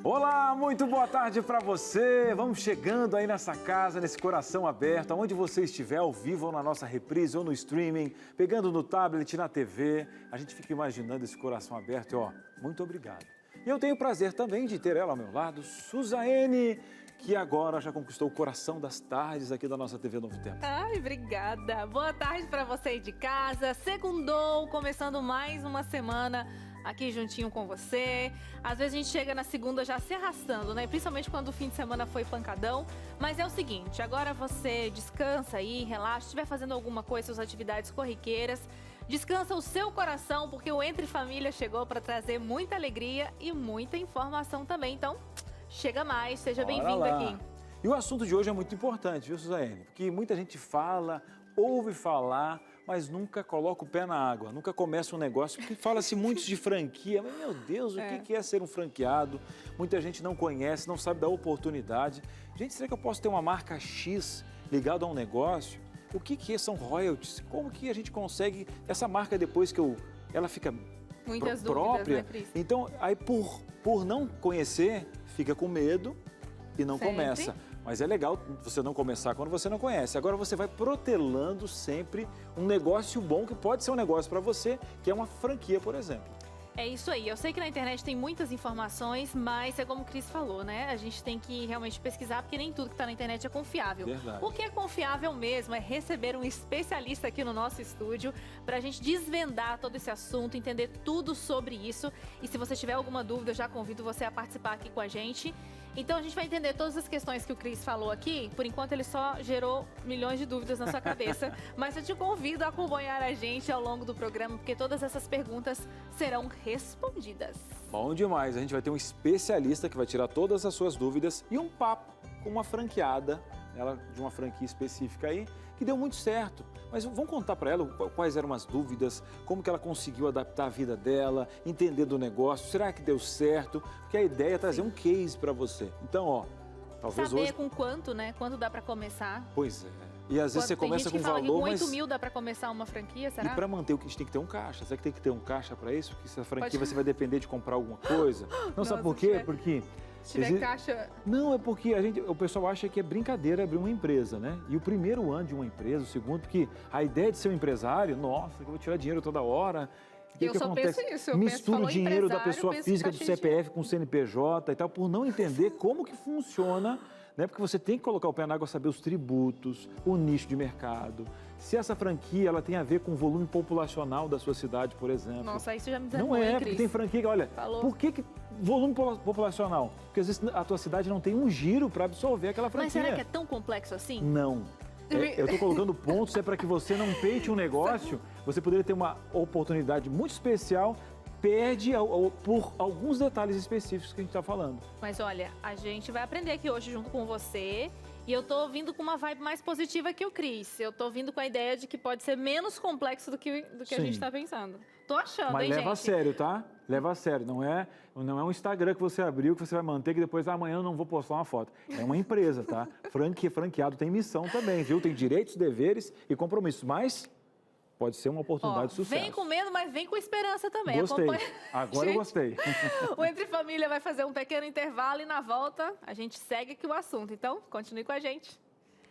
Olá, muito boa tarde para você. Vamos chegando aí nessa casa, nesse coração aberto, aonde você estiver, ao vivo ou na nossa reprise ou no streaming, pegando no tablet, na TV. A gente fica imaginando esse coração aberto e ó, muito obrigado. E eu tenho o prazer também de ter ela ao meu lado, Suzane, que agora já conquistou o coração das tardes aqui da nossa TV Novo Tempo. Ai, obrigada. Boa tarde para você aí de casa. Segundou, começando mais uma semana aqui juntinho com você. Às vezes a gente chega na segunda já se arrastando, né? Principalmente quando o fim de semana foi pancadão. Mas é o seguinte, agora você descansa aí, relaxa, se estiver fazendo alguma coisa, suas atividades corriqueiras, descansa o seu coração, porque o Entre Família chegou para trazer muita alegria e muita informação também. Então, chega mais, seja bem-vindo aqui. E o assunto de hoje é muito importante, viu, Suzane? Porque muita gente fala, ouve falar, mas nunca coloca o pé na água, nunca começa um negócio, porque fala-se muito de franquia, mas meu Deus, o que é ser um franqueado? Muita gente não conhece, não sabe da oportunidade. Gente, será que eu posso ter uma marca X ligada a um negócio? O que são royalties? Como que a gente consegue essa marca depois que ela fica Muitas própria? Dúvidas, né, Cris? Então, aí por não conhecer, fica com medo e não começa. Mas é legal você não começar quando você não conhece. Agora você vai protelando sempre um negócio bom, que pode ser um negócio para você, que é uma franquia, por exemplo. É isso aí. Eu sei que na internet tem muitas informações, mas é como o Cris falou, né? A gente tem que realmente pesquisar, porque nem tudo que está na internet é confiável. Verdade. O que é confiável mesmo é receber um especialista aqui no nosso estúdio para a gente desvendar todo esse assunto, entender tudo sobre isso. E se você tiver alguma dúvida, eu já convido você a participar aqui com a gente. Então a gente vai entender todas as questões que o Cris falou aqui. Por enquanto ele só gerou milhões de dúvidas na sua cabeça, mas eu te convido a acompanhar a gente ao longo do programa, porque todas essas perguntas serão respondidas. Bom demais, a gente vai ter um especialista que vai tirar todas as suas dúvidas e um papo com uma franqueada, ela de uma franquia específica aí, que deu muito certo. Mas vamos contar para ela quais eram as dúvidas, como que ela conseguiu adaptar a vida dela, entender do negócio, será que deu certo? Porque a ideia é trazer um case para você. Então, ó, talvez saber hoje... com quanto, né? Quanto dá para começar? Pois é. E às vezes você começa com valor, valor, mas... mas... com 8 mil dá para começar uma franquia, será? E para manter o que a gente tem que ter um caixa. Será que tem que ter um caixa para isso? Porque se a franquia você vai depender de comprar alguma coisa. Não, sabe por quê? Porque... Se tiver caixa... Não, é porque o pessoal acha que é brincadeira abrir uma empresa, né? E o primeiro ano de uma empresa, o segundo, porque a ideia de ser um empresário, nossa, que eu vou tirar dinheiro toda hora. Eu só penso isso. Mistura o dinheiro da pessoa física, do CPF com o CNPJ e tal, por não entender como que funciona, né? Porque você tem que colocar o pé na água, saber os tributos, o nicho de mercado. Se essa franquia ela tem a ver com o volume populacional da sua cidade, por exemplo. Nossa, isso já me desanimou, Não é, hein, porque Cris? tem franquia que, olha, Falou. por que volume populacional? Porque às vezes a tua cidade não tem um giro para absorver aquela franquia. Mas será que é tão complexo assim? Não. Eu estou colocando pontos para que você não peite um negócio, você poderia ter uma oportunidade muito especial, perde por alguns detalhes específicos que a gente está falando. Mas olha, a gente vai aprender aqui hoje junto com você. E eu tô vindo com uma vibe mais positiva que o Cris. Eu tô vindo com a ideia de que pode ser menos complexo do que a gente tá pensando. Tô achando, mas hein, leva gente? a sério, tá? Leva a sério. Não é um Instagram que você abriu, que você vai manter, que depois amanhã eu não vou postar uma foto. É uma empresa, tá? Franqueado tem missão também, viu? Tem direitos, deveres e compromissos. Mas pode ser uma oportunidade de sucesso. Vem com medo, mas vem com esperança também. Gostei. Acompanha... Agora gente, eu gostei. O Entre Família vai fazer um pequeno intervalo e na volta a gente segue aqui o assunto. Então, continue com a gente.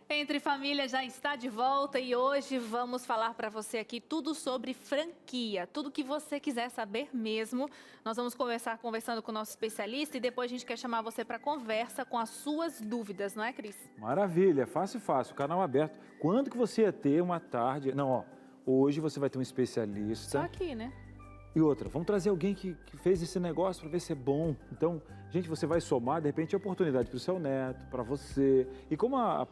Entre Família já está de volta e hoje vamos falar para você aqui tudo sobre franquia, tudo que você quiser saber mesmo. Nós vamos começar conversando com o nosso especialista e depois a gente quer chamar você para conversa com as suas dúvidas, não é, Cris? Maravilha, fácil, canal aberto. Quando que você ia ter uma tarde... Não, ó, hoje você vai ter um especialista. Só aqui, né? E outra, vamos trazer alguém que fez esse negócio para ver se é bom. Então, gente, você vai somar, de repente, a oportunidade para o seu neto, para você. E como a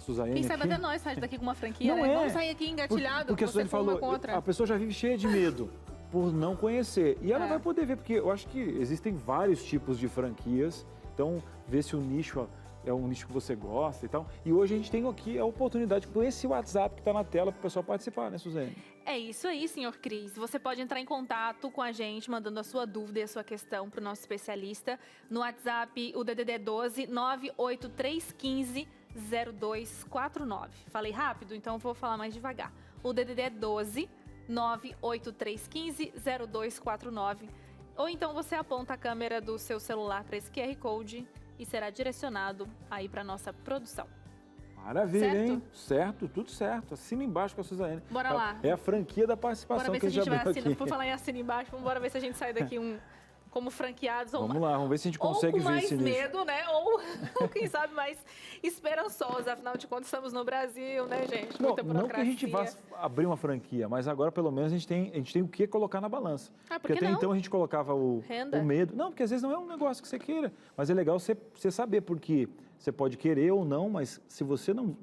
Suzane Quem sabe aqui... até nós saímos daqui com uma franquia, não né? é. Vamos sair aqui engatilhado, porque a Suzane falou, a pessoa já vive cheia de medo por não conhecer. E ela vai poder ver, porque eu acho que existem vários tipos de franquias. Então, ver se o nicho é um nicho que você gosta e tal. E hoje a gente tem aqui a oportunidade com esse WhatsApp que está na tela para o pessoal participar, né, Suzane? É isso aí, senhor Cris. Você pode entrar em contato com a gente, mandando a sua dúvida e a sua questão para o nosso especialista. No WhatsApp, o DDD é 12 98315 0249. Falei rápido, então vou falar mais devagar. O DDD é 12 98315 0249. ou então você aponta a câmera do seu celular para esse QR Code e será direcionado aí para nossa produção. Maravilha, Certo? hein? Certo, tudo certo. Assina embaixo com a Suzane. Bora lá. É a franquia da Bora participação ver que se a a gente gente vai abriu assinar. aqui. Por falar em assina embaixo, bora ver se a gente sai daqui como franqueados ou Vamos lá, vamos ver se a gente consegue ou com ver mais esse nicho. medo, né? Ou quem sabe mais esperançosos. Afinal de contas, estamos no Brasil, né, gente? Não, Muita não burocracia. que a gente vá abrir uma franquia, mas agora pelo menos a gente tem o que colocar na balança. Ah, por porque que até não? então a gente colocava o Renda. medo. Não, porque às vezes não é um negócio que você queira, mas é legal você saber, porque você pode querer ou não, mas se você não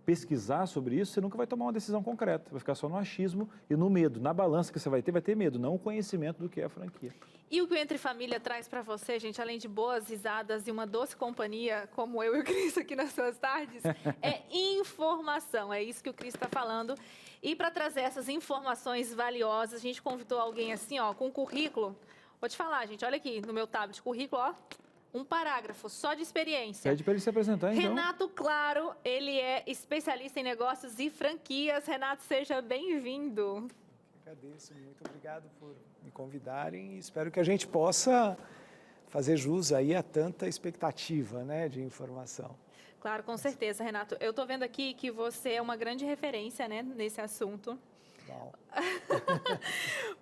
pesquisar sobre isso, você nunca vai tomar uma decisão concreta, vai ficar só no achismo e no medo. Na balança que você vai ter medo, não o conhecimento do que é a franquia. E o que o Entre Família traz para você, gente, além de boas risadas e uma doce companhia, como eu e o Cris aqui nas suas tardes, é informação. É isso que o Cris está falando. E para trazer essas informações valiosas, a gente convidou alguém assim, ó, com currículo. Vou te falar, gente, olha aqui no meu tablet, currículo, ó. Um parágrafo só de experiência. Pede para ele se apresentar, então. Renato Claro, ele é especialista em negócios e franquias. Renato, seja bem-vindo. Agradeço, muito obrigado por me convidarem e espero que a gente possa fazer jus aí a tanta expectativa, né, de informação. Claro, com certeza, Renato. Eu estou vendo aqui que você é uma grande referência, né, nesse assunto. Bom.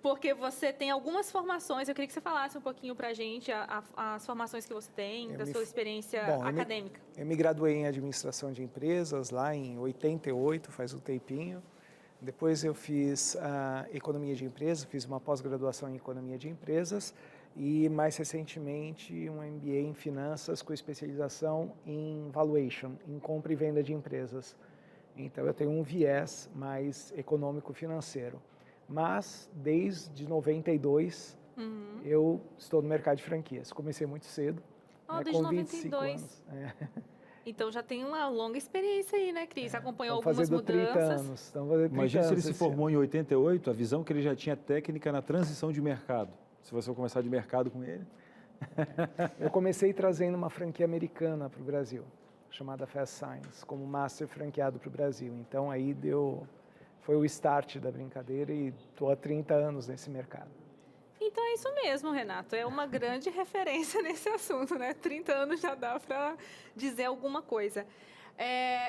Porque você tem algumas formações. Eu queria que você falasse um pouquinho para a gente as formações que você tem, da sua experiência acadêmica. Eu me graduei em administração de empresas lá em 88, faz um tempinho. Depois eu fiz economia de empresas, fiz uma pós-graduação em economia de empresas e mais recentemente um MBA em finanças com especialização em valuation, em compra e venda de empresas. Então eu tenho um viés mais econômico-financeiro. Mas desde 92 eu estou no mercado de franquias. Comecei muito cedo, Desde com 92. 25 anos. Então já tem uma longa experiência aí, né, Cris? Acompanhou Estamos algumas fazendo mudanças. 30 anos. Estamos fazendo 30 Imagina se ele anos se esse formou em 88, a visão que ele já tinha técnica na transição de mercado. Se você for começar de mercado com ele. Eu comecei trazendo uma franquia americana para o Brasil, chamada Fast Signs, como master franqueado para o Brasil. Então aí foi o start da brincadeira e estou há 30 anos nesse mercado. Então é isso mesmo, Renato. É uma grande referência nesse assunto, né? 30 anos já dá para dizer alguma coisa.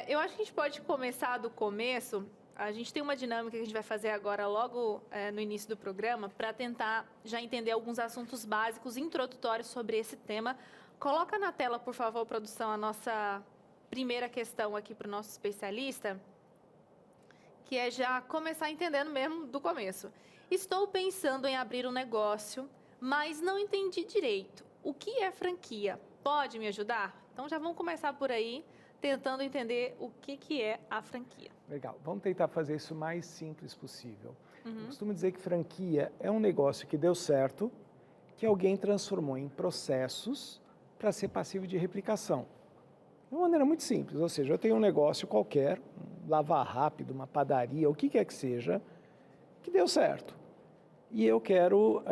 Eu acho que a gente pode começar do começo. A gente tem uma dinâmica que a gente vai fazer agora, logo no início do programa, para tentar já entender alguns assuntos básicos, introdutórios sobre esse tema. Coloca na tela, por favor, produção, a nossa primeira questão aqui para o nosso especialista, que é já começar entendendo mesmo do começo. Estou pensando em abrir um negócio, mas não entendi direito. O que é franquia? Pode me ajudar? Então já vamos começar por aí, tentando entender o que é a franquia. Legal, vamos tentar fazer isso o mais simples possível. Eu costumo dizer que franquia é um negócio que deu certo, que alguém transformou em processos para ser passivo de replicação. De uma maneira muito simples, ou seja, eu tenho um negócio qualquer, um lavar rápido, uma padaria, o que quer que seja, que deu certo. E eu quero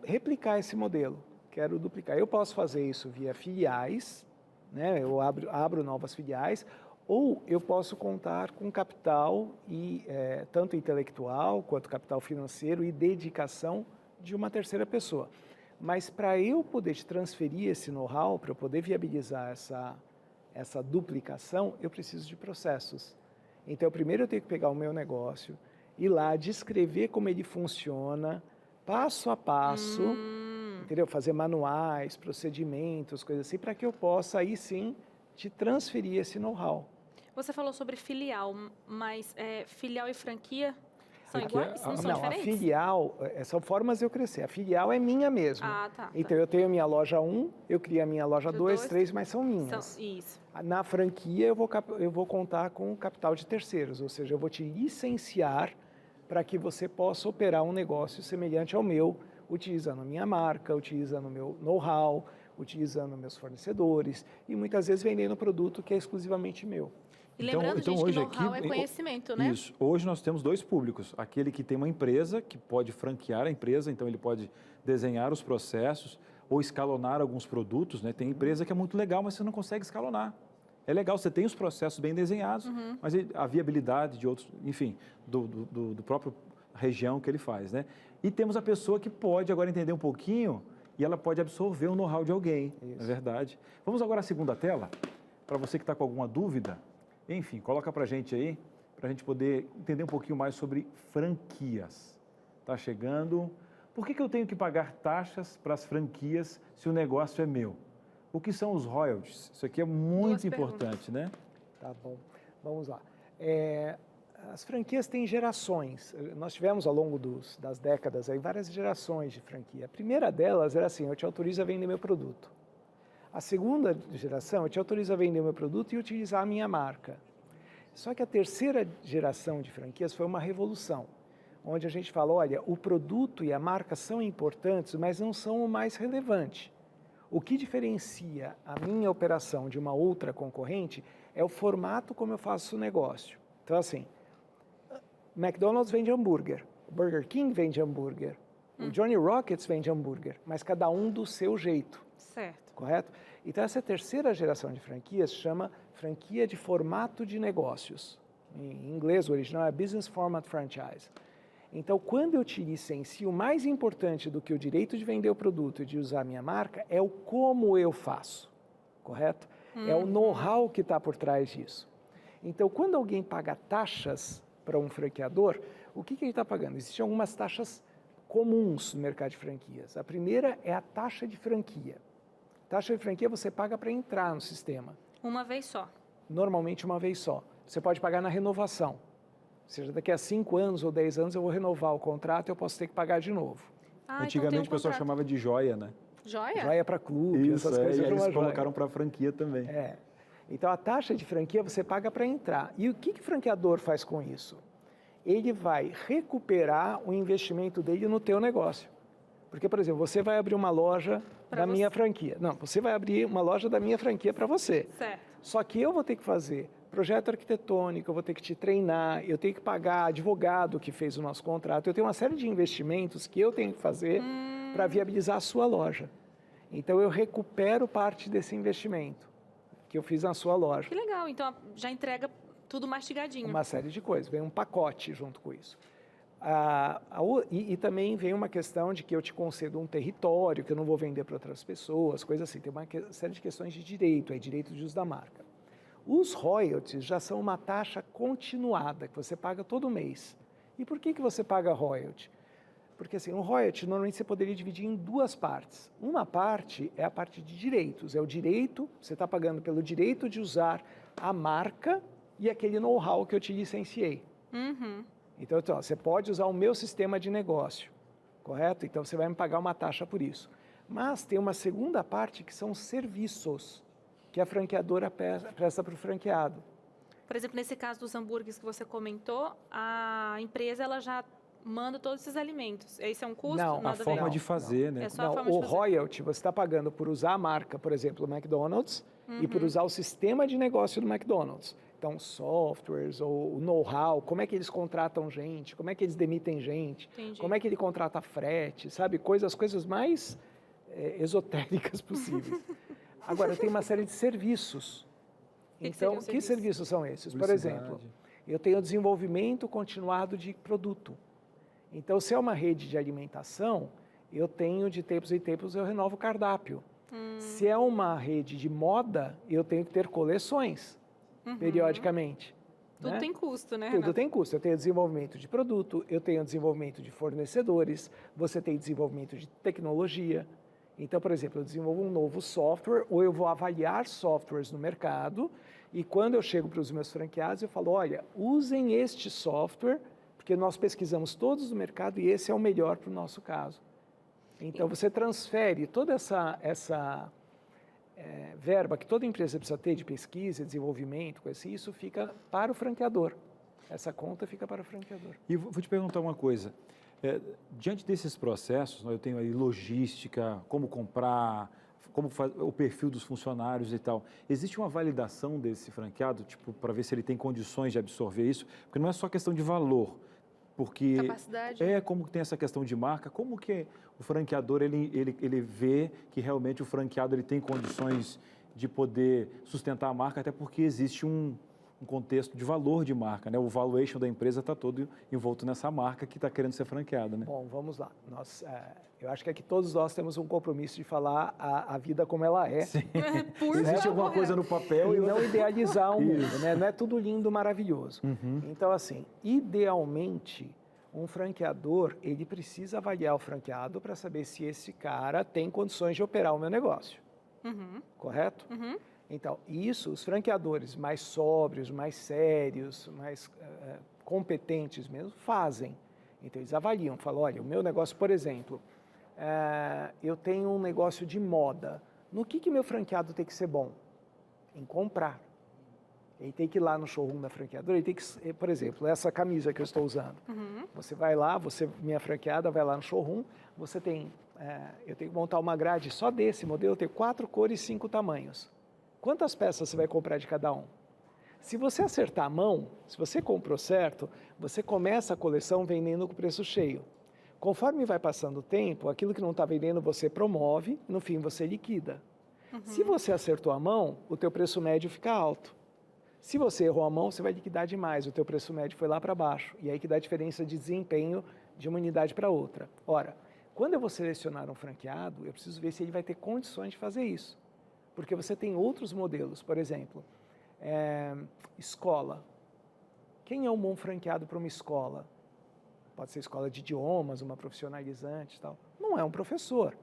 replicar esse modelo, quero duplicar. Eu posso fazer isso via filiais, né? Eu abro novas filiais, ou eu posso contar com capital, tanto intelectual quanto capital financeiro e dedicação de uma terceira pessoa. Mas para eu poder te transferir esse know-how, para eu poder viabilizar essa duplicação, eu preciso de processos. Então, primeiro eu tenho que pegar o meu negócio, ir lá, descrever como ele funciona, passo a passo, entendeu? Fazer manuais, procedimentos, coisas assim, para que eu possa, aí sim, te transferir esse know-how. Você falou sobre filial, mas filial e franquia são Aqui iguais? Não são Não, diferentes? a filial, são formas de eu crescer. A filial é minha mesmo. Ah, tá. Então, eu tenho a minha loja 1, eu crio a minha loja 2, 3, mas são minhas. Isso. Na franquia, eu vou contar com o capital de terceiros, ou seja, eu vou te licenciar para que você possa operar um negócio semelhante ao meu, utilizando a minha marca, utilizando o meu know-how, utilizando meus fornecedores e muitas vezes vendendo um produto que é exclusivamente meu. E lembrando, gente, que hoje know-how aqui, é conhecimento, né? Isso. Hoje nós temos dois públicos. Aquele que tem uma empresa, que pode franquear a empresa, então ele pode desenhar os processos ou escalonar alguns produtos, né? Tem empresa que é muito legal, mas você não consegue escalonar. É legal, você tem os processos bem desenhados, mas a viabilidade de outros, enfim, do próprio região que ele faz, né? E temos a pessoa que pode agora entender um pouquinho e ela pode absorver o know-how de alguém, não é verdade? Vamos agora à segunda tela, para você que está com alguma dúvida. Enfim, coloca para a gente aí, para a gente poder entender um pouquinho mais sobre franquias. Está chegando. Por que eu tenho que pagar taxas para as franquias se o negócio é meu? O que são os royalties? Isso aqui é muito importante, né? Tá bom, vamos lá. As franquias têm gerações. Nós tivemos ao longo das décadas aí várias gerações de franquia. A primeira delas era assim, eu te autorizo a vender meu produto. A segunda geração, eu te autorizo a vender meu produto e utilizar a minha marca. Só que a terceira geração de franquias foi uma revolução, onde a gente fala, olha, o produto e a marca são importantes, mas não são o mais relevante. O que diferencia a minha operação de uma outra concorrente é o formato como eu faço o negócio. Então, assim, McDonald's vende hambúrguer, Burger King vende hambúrguer, o Johnny Rockets vende hambúrguer, mas cada um do seu jeito. Certo. Correto? Então, essa terceira geração de franquias chama franquia de formato de negócios. Em inglês, o original é Business Format Franchise. Então, quando eu te licencio, o mais importante do que o direito de vender o produto e de usar a minha marca é o como eu faço, correto? É o know-how que está por trás disso. Então, quando alguém paga taxas para um franqueador, o que ele está pagando? Existem algumas taxas comuns no mercado de franquias. A primeira é a taxa de franquia. Taxa de franquia você paga para entrar no sistema. Uma vez só. Normalmente uma vez só. Você pode pagar na renovação. Ou seja, daqui a 5 anos ou 10 anos eu vou renovar o contrato e eu posso ter que pagar de novo. Antigamente o pessoal chamava de joia, né? Joia? Joia para clube, isso, essas coisas. E aí eles colocaram para franquia também. Então a taxa de franquia você paga para entrar. E o que o franqueador faz com isso? Ele vai recuperar o investimento dele no teu negócio. Porque, por exemplo, você vai abrir uma loja da minha franquia. Não, você vai abrir uma loja da minha franquia para você. Certo. Só que eu vou ter que fazer projeto arquitetônico, eu vou ter que te treinar, eu tenho que pagar advogado que fez o nosso contrato, eu tenho uma série de investimentos que eu tenho que fazer para viabilizar a sua loja. Então, eu recupero parte desse investimento que eu fiz na sua loja. Que legal, então já entrega tudo mastigadinho. Uma série de coisas, vem um pacote junto com isso. E também vem uma questão de que eu te concedo um território, que eu não vou vender para outras pessoas, coisas assim. Tem uma série de questões de direito, direito de uso da marca. Os royalties já são uma taxa continuada, que você paga todo mês. E por que você paga royalty? Porque assim, um royalty normalmente você poderia dividir em duas partes. Uma parte é a parte de direitos, é o direito, você está pagando pelo direito de usar a marca e aquele know-how que eu te licenciei. Então, você pode usar o meu sistema de negócio, correto? Então, você vai me pagar uma taxa por isso. Mas tem uma segunda parte que são serviços que a franqueadora presta para o franqueado. Por exemplo, nesse caso dos hambúrgueres que você comentou, a empresa ela já manda todos esses alimentos. Esse é um custo? Não, a forma de fazer, né? É só a Não, forma de o fazer. royalty você está pagando por usar a marca, por exemplo, do McDonald's, e por usar o sistema de negócio do McDonald's. Então, softwares ou know-how, como é que eles contratam gente, como é que eles demitem gente, Entendi. como é que ele contrata frete, sabe? As coisas mais esotéricas possíveis. Agora, tem uma série de serviços. Então, que serviços são esses? Por exemplo, eu tenho desenvolvimento continuado de produto. Então, se é uma rede de alimentação, eu tenho de tempos em tempos, eu renovo o cardápio. Se é uma rede de moda, eu tenho que ter coleções, periodicamente. Tudo tem custo, né, Tudo Renato? tem custo. Eu tenho desenvolvimento de produto, eu tenho desenvolvimento de fornecedores, você tem desenvolvimento de tecnologia. Então, por exemplo, eu desenvolvo um novo software ou eu vou avaliar softwares no mercado e quando eu chego para os meus franqueados, eu falo, olha, usem este software, porque nós pesquisamos todos no mercado e esse é o melhor para o nosso caso. Então, você transfere toda essa verba que toda empresa precisa ter de pesquisa, desenvolvimento, coisa assim, isso fica para o franqueador. Essa conta fica para o franqueador. E vou te perguntar uma coisa. Diante desses processos, eu tenho aí logística, como comprar, o perfil dos funcionários e tal. Existe uma validação desse franqueado, tipo, para ver se ele tem condições de absorver isso? Porque não é só questão de valor, porque Capacidade. como tem essa questão de marca, como que o franqueador ele vê que realmente o franqueado ele tem condições de poder sustentar a marca, até porque existe um um contexto de valor de marca, né? O valuation da empresa está todo envolto nessa marca que está querendo ser franqueada, né? Bom, vamos lá. Eu acho que aqui todos nós temos um compromisso de falar a vida como ela é. Sim. Por Existe favor. alguma coisa no papel E não idealizar o mundo, né? Não é tudo lindo, maravilhoso. Uhum. Então, assim, idealmente, um franqueador, ele precisa avaliar o franqueado para saber se esse cara tem condições de operar o meu negócio. Uhum. Correto? Uhum. Então, isso, os franqueadores mais sóbrios, mais sérios, mais competentes mesmo, fazem. Então, eles avaliam, falam, olha, o meu negócio, por exemplo, eu tenho um negócio de moda. No que meu franqueado tem que ser bom? Em comprar. Ele tem que ir lá no showroom da franqueadora, ele tem que, por exemplo, essa camisa que eu estou usando. Uhum. Você vai lá, minha franqueada, vai lá no showroom, você tem, eu tenho que montar uma grade só desse modelo, eu tenho 4 cores e 5 tamanhos. Quantas peças você vai comprar de cada um? Se você acertar a mão, se você comprou certo, você começa a coleção vendendo com preço cheio. Conforme vai passando o tempo, aquilo que não está vendendo você promove, no fim você liquida. Uhum. Se você acertou a mão, o teu preço médio fica alto. Se você errou a mão, você vai liquidar demais, o teu preço médio foi lá para baixo. E aí que dá a diferença de desempenho de uma unidade para outra. Ora, quando eu vou selecionar um franqueado, eu preciso ver se ele vai ter condições de fazer isso. Porque você tem outros modelos, por exemplo, escola. Quem é um bom franqueado para uma escola? Pode ser escola de idiomas, uma profissionalizante e tal. Não é um professor.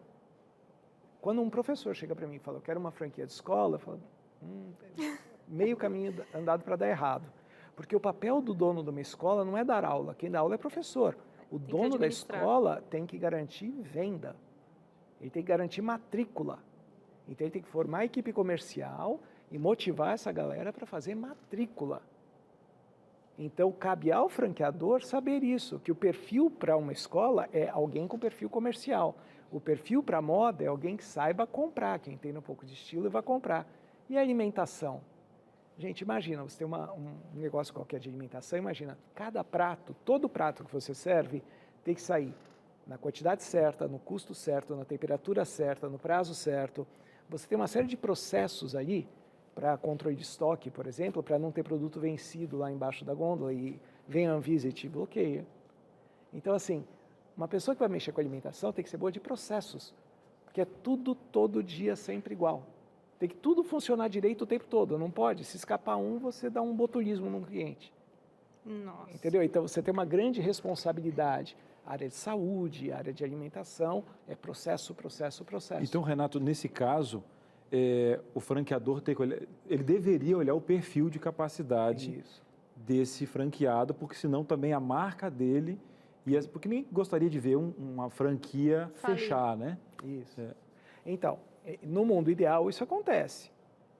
Quando um professor chega para mim e fala, eu quero uma franquia de escola, eu falo, meio caminho andado para dar errado. Porque o papel do dono de uma escola não é dar aula, quem dá aula é professor. O dono da escola tem que garantir venda, ele tem que garantir matrícula. Então ele tem que formar a equipe comercial e motivar essa galera para fazer matrícula. Então cabe ao franqueador saber isso, que o perfil para uma escola é alguém com perfil comercial. O perfil para moda é alguém que saiba comprar, quem tem um pouco de estilo e vai comprar. E a alimentação? Gente, imagina, você tem um negócio qualquer de alimentação, imagina, cada prato, todo prato que você serve tem que sair na quantidade certa, no custo certo, na temperatura certa, no prazo certo. Você tem uma série de processos ali para controle de estoque, por exemplo, para não ter produto vencido lá embaixo da gôndola e vem a Anvisa e te bloqueia. Então, assim, uma pessoa que vai mexer com alimentação tem que ser boa de processos, porque é tudo, todo dia, sempre igual. Tem que tudo funcionar direito o tempo todo, não pode. Se escapar você dá um botulismo no cliente. Nossa. Entendeu? Então, você tem uma grande responsabilidade. Área de saúde, área de alimentação, é processo, processo, processo. Então, Renato, nesse caso, o franqueador ele deveria olhar o perfil de capacidade desse franqueado, porque senão também a marca dele, porque nem gostaria de ver uma franquia fechar, né? Isso. Então, no mundo ideal isso acontece,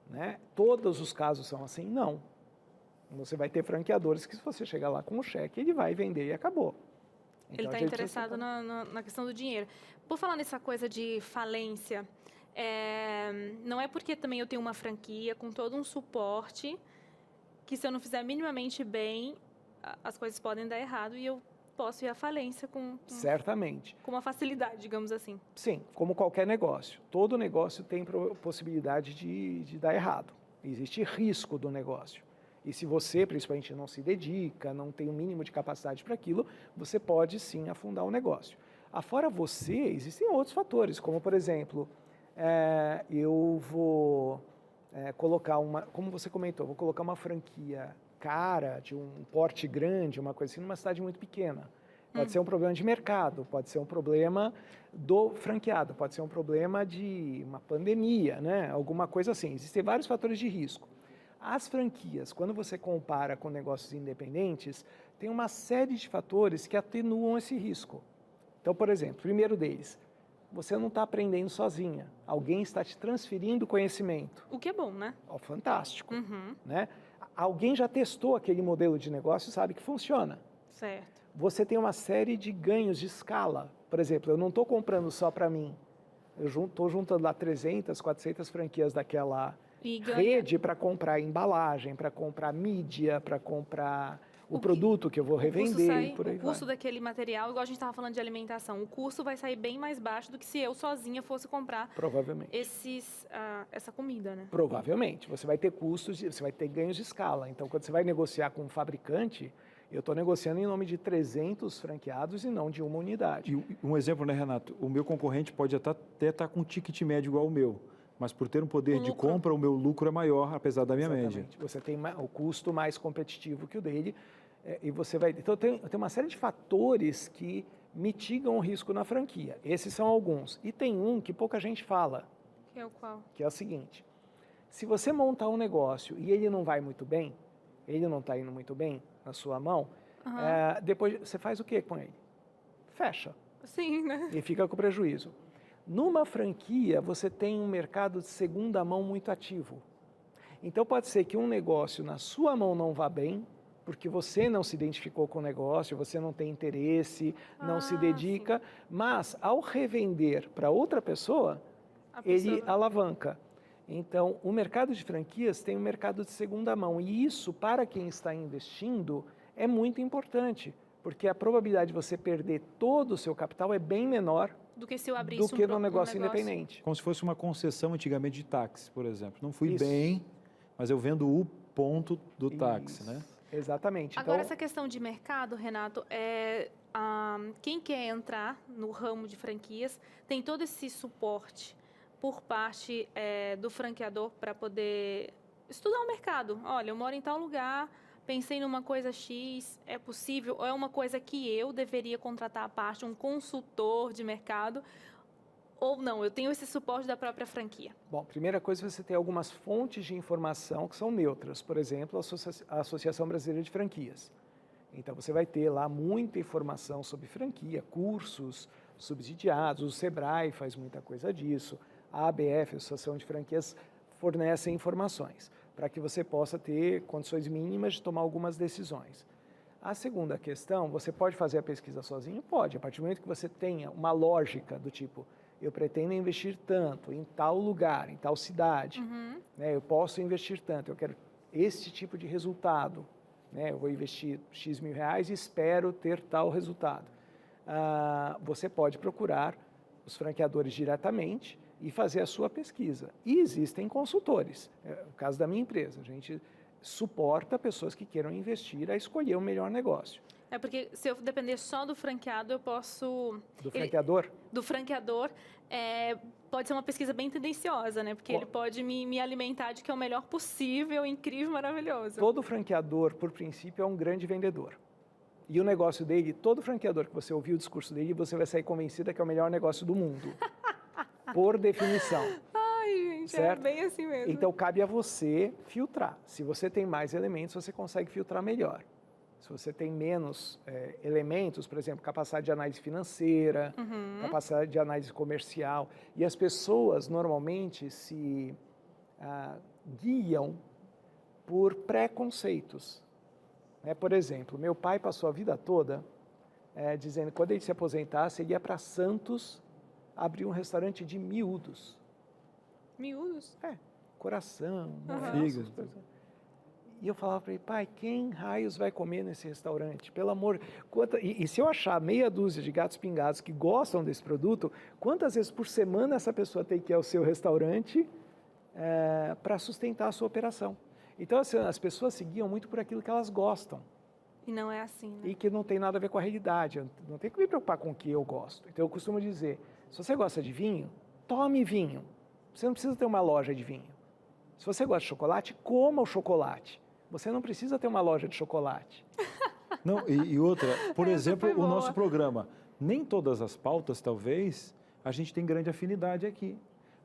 né? Todos os casos são assim? Não. Você vai ter franqueadores que se você chegar lá com um cheque, ele vai vender e acabou. Ele está interessado na questão do dinheiro. Por falar nessa coisa de falência, não é porque também eu tenho uma franquia com todo um suporte que se eu não fizer minimamente bem, as coisas podem dar errado e eu posso ir à falência certamente. Com uma facilidade, digamos assim. Sim, como qualquer negócio. Todo negócio tem possibilidade de dar errado. Existe risco do negócio. E se você, principalmente, não se dedica, não tem o mínimo de capacidade para aquilo, você pode sim afundar o negócio. Afora você, existem outros fatores, como por exemplo, eu vou colocar como você comentou, vou colocar uma franquia cara, de um porte grande, uma coisa assim, numa cidade muito pequena. Pode ser um problema de mercado, pode ser um problema do franqueado, pode ser um problema de uma pandemia, né? Alguma coisa assim. Existem vários fatores de risco. As franquias, quando você compara com negócios independentes, tem uma série de fatores que atenuam esse risco. Então, por exemplo, primeiro deles, você não está aprendendo sozinha. Alguém está te transferindo conhecimento. O que é bom, né? Fantástico. Né? Alguém já testou aquele modelo de negócio e sabe que funciona. Certo. Você tem uma série de ganhos de escala. Por exemplo, eu não estou comprando só para mim. Eu estou juntando lá 300, 400 franquias daquela rede para comprar embalagem, para comprar mídia, para comprar o produto que eu vou revender e por aí o custo vai. daquele material, igual a gente estava falando de alimentação, o custo vai sair bem mais baixo do que se eu sozinha fosse comprar Provavelmente. essa comida, né? Provavelmente. Você vai ter custos, você vai ter ganhos de escala. Então, quando você vai negociar com um fabricante, eu estou negociando em nome de 300 franqueados e não de uma unidade. E um exemplo, né, Renato? O meu concorrente pode até estar com um ticket médio igual ao meu, mas por ter um poder de compra, o meu lucro é maior, apesar da minha média. Você tem o custo mais competitivo que o dele, e você vai... Então, tem uma série de fatores que mitigam o risco na franquia. Esses são alguns. E tem um que pouca gente fala. Que é o qual? Que é o seguinte: se você montar um negócio e ele não vai muito bem, ele não está indo muito bem na sua mão, depois você faz o que com ele? Fecha. Sim, né? E fica com prejuízo. Numa franquia, você tem um mercado de segunda mão muito ativo. Então, pode ser que um negócio na sua mão não vá bem, porque você não se identificou com o negócio, você não tem interesse, não se dedica, mas ao revender para outra pessoa, ele alavanca. Então, o mercado de franquias tem um mercado de segunda mão, e isso, para quem está investindo, é muito importante, porque a probabilidade de você perder todo o seu capital é bem menor do que se eu abrisse do que no negócio independente. Como se fosse uma concessão antigamente de táxi, por exemplo. Não fui bem, mas eu vendo o ponto do táxi, né? Exatamente. Agora, então, essa questão de mercado, Renato, quem quer entrar no ramo de franquias tem todo esse suporte por parte do franqueador para poder estudar o mercado. Olha, eu moro em tal lugar, pensei numa coisa X, é possível? Ou é uma coisa que eu deveria contratar à parte, um consultor de mercado? Ou não, eu tenho esse suporte da própria franquia? Bom, primeira coisa, você tem algumas fontes de informação que são neutras. Por exemplo, a Associação Brasileira de Franquias. Então, você vai ter lá muita informação sobre franquia, cursos subsidiados, o Sebrae faz muita coisa disso, a ABF, a Associação de Franquias, fornece informações para que você possa ter condições mínimas de tomar algumas decisões. A segunda questão, você pode fazer a pesquisa sozinho? Pode, a partir do momento que você tenha uma lógica do tipo, eu pretendo investir tanto em tal lugar, em tal cidade, né, eu posso investir tanto, eu quero esse tipo de resultado, né, eu vou investir X mil reais e espero ter tal resultado. Você pode procurar os franqueadores diretamente e fazer a sua pesquisa. E existem consultores. No caso da minha empresa, a gente suporta pessoas que queiram investir a escolher o melhor negócio. É porque se eu depender só do franqueado, eu posso... Do franqueador? Do franqueador, pode ser uma pesquisa bem tendenciosa, né? Porque ele pode me alimentar de que é o melhor possível, incrível, maravilhoso. Todo franqueador, por princípio, é um grande vendedor. E o negócio dele, todo franqueador que você ouvir o discurso dele, você vai sair convencida que é o melhor negócio do mundo. Por definição. Ai, gente, certo? É bem assim mesmo. Então, cabe a você filtrar. Se você tem mais elementos, você consegue filtrar melhor. Se você tem menos elementos, por exemplo, capacidade de análise financeira, capacidade de análise comercial, e as pessoas normalmente se guiam por preconceitos. Por exemplo, meu pai passou a vida toda dizendo que quando ele se aposentasse, ele ia para Santos abrir um restaurante de miúdos. Miúdos? Coração, fígado. E eu falava para ele, pai, quem raios vai comer nesse restaurante? Pelo amor... E se eu achar meia dúzia de gatos pingados que gostam desse produto, quantas vezes por semana essa pessoa tem que ir ao seu restaurante para sustentar a sua operação? Então, assim, as pessoas seguiam muito por aquilo que elas gostam. E não é assim, né? E que não tem nada a ver com a realidade. Eu não tenho que me preocupar com o que eu gosto. Então, eu costumo dizer, se você gosta de vinho, tome vinho. Você não precisa ter uma loja de vinho. Se você gosta de chocolate, coma o chocolate. Você não precisa ter uma loja de chocolate. Não, e outra, por exemplo, o nosso programa. Nem todas as pautas, talvez, a gente tem grande afinidade aqui.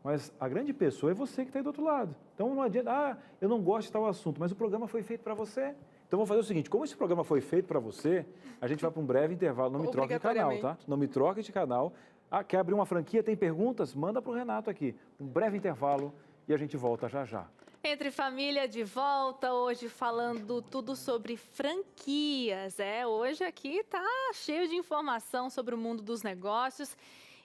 Mas a grande pessoa é você que está aí do outro lado. Então não adianta, eu não gosto de tal assunto, mas o programa foi feito para você. Então vamos fazer o seguinte, como esse programa foi feito para você, a gente vai para um breve intervalo, não me troque de canal, tá? Não me troque de canal. Quer abrir uma franquia, tem perguntas? Manda para o Renato aqui. Um breve intervalo e a gente volta já já. Entre Família de volta, hoje falando tudo sobre franquias. Hoje aqui tá cheio de informação sobre o mundo dos negócios.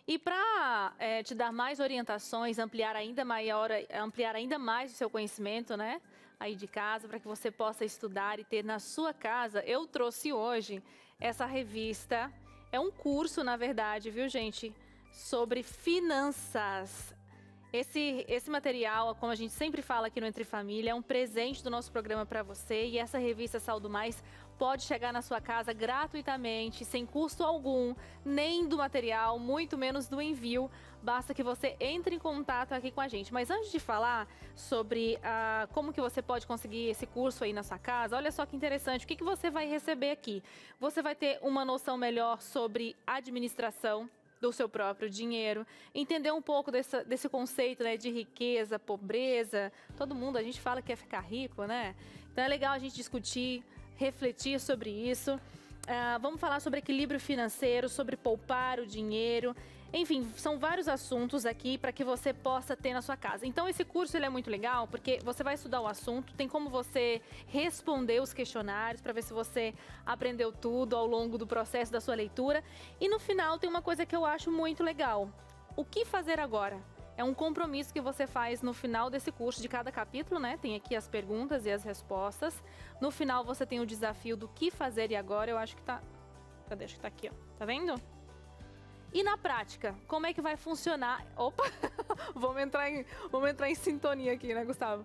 E para te dar mais orientações, ampliar ainda mais o seu conhecimento, né? aí de casa, para que você possa estudar e ter na sua casa. Eu trouxe hoje essa revista, é um curso, na verdade, viu, gente, sobre finanças. Esse material, como a gente sempre fala aqui no Entre Família, é um presente do nosso programa para você, e essa revista Saldo Mais pode chegar na sua casa gratuitamente, sem custo algum, nem do material, muito menos do envio. Basta que você entre em contato aqui com a gente. Mas antes de falar sobre como que você pode conseguir esse curso aí na sua casa, olha só que interessante, o que você vai receber aqui? Você vai ter uma noção melhor sobre administração do seu próprio dinheiro, entender um pouco desse conceito, né, de riqueza, pobreza. Todo mundo, a gente fala que quer ficar rico, né? Então é legal a gente discutir, refletir sobre isso. Vamos falar sobre equilíbrio financeiro, sobre poupar o dinheiro. Enfim, são vários assuntos aqui para que você possa ter na sua casa. Então, esse curso ele é muito legal porque você vai estudar o assunto, tem como você responder os questionários para ver se você aprendeu tudo ao longo do processo da sua leitura. E no final tem uma coisa que eu acho muito legal. O que fazer agora? É um compromisso que você faz no final desse curso, de cada capítulo, né? Tem aqui as perguntas e as respostas. No final você tem o desafio do que fazer e agora. Eu acho que tá... Cadê? Acho que tá aqui, ó. Tá vendo? E na prática, como é que vai funcionar? Opa! vamos entrar em sintonia aqui, né, Gustavo?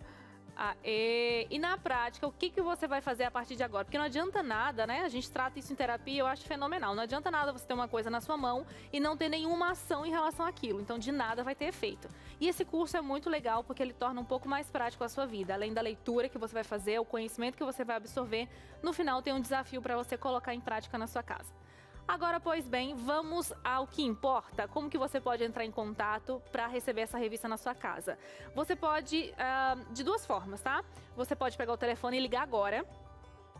E na prática, o que você vai fazer a partir de agora? Porque não adianta nada, né? A gente trata isso em terapia, eu acho fenomenal. Não adianta nada você ter uma coisa na sua mão e não ter nenhuma ação em relação àquilo. Então, de nada vai ter efeito. E esse curso é muito legal porque ele torna um pouco mais prático a sua vida. Além da leitura que você vai fazer, o conhecimento que você vai absorver, no final tem um desafio para você colocar em prática na sua casa. Agora, pois bem, vamos ao que importa. Como que você pode entrar em contato para receber essa revista na sua casa? Você pode, de duas formas, tá? Você pode pegar o telefone e ligar agora.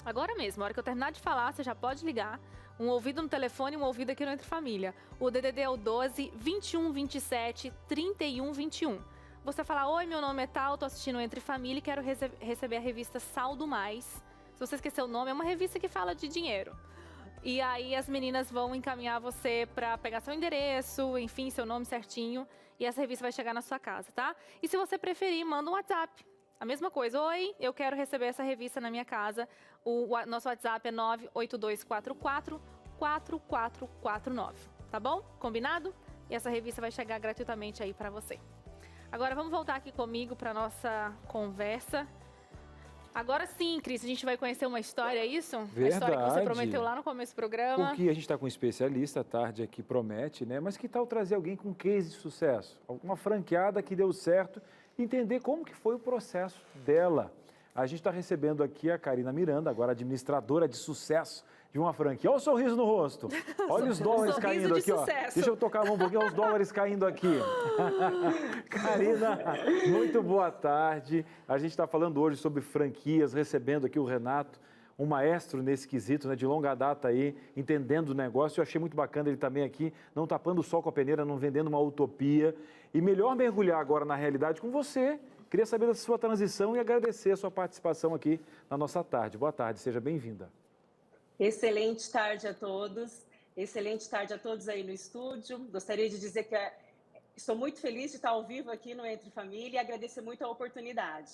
Agora mesmo, na hora que eu terminar de falar, você já pode ligar. Um ouvido no telefone e um ouvido aqui no Entre Família. O DDD é o 12 21 27 31 21. Você fala, oi, meu nome é tal, tô assistindo o Entre Família e quero receber a revista Saldo Mais. Se você esqueceu o nome, é uma revista que fala de dinheiro. E aí as meninas vão encaminhar você para pegar seu endereço, enfim, seu nome certinho. E essa revista vai chegar na sua casa, tá? E se você preferir, manda um WhatsApp. A mesma coisa. Oi, eu quero receber essa revista na minha casa. O nosso WhatsApp é 982444449. Tá bom? Combinado? E essa revista vai chegar gratuitamente aí para você. Agora vamos voltar aqui comigo para nossa conversa. Agora sim, Cris, a gente vai conhecer uma história, é isso? Verdade. A história que você prometeu lá no começo do programa. Porque a gente está com um especialista, a tarde aqui promete, né? Mas que tal trazer alguém com case de sucesso? Uma franqueada que deu certo, entender como que foi o processo dela. A gente está recebendo aqui a Karina Miranda, agora administradora de sucesso de uma franquia. Olha o sorriso no rosto. Olha os dólares caindo aqui, ó. Deixa eu tocar um pouquinho, olha os dólares caindo aqui. Karina, muito boa tarde. A gente está falando hoje sobre franquias, recebendo aqui o Renato, um maestro nesse quesito, né, de longa data aí, entendendo o negócio. Eu achei muito bacana ele também aqui, não tapando o sol com a peneira, não vendendo uma utopia. E melhor mergulhar agora na realidade com você. Queria saber da sua transição e agradecer a sua participação aqui na nossa tarde. Boa tarde, seja bem-vinda. Excelente tarde a todos. Excelente tarde a todos aí no estúdio. Gostaria de dizer que estou muito feliz de estar ao vivo aqui no Entre Família e agradecer muito a oportunidade.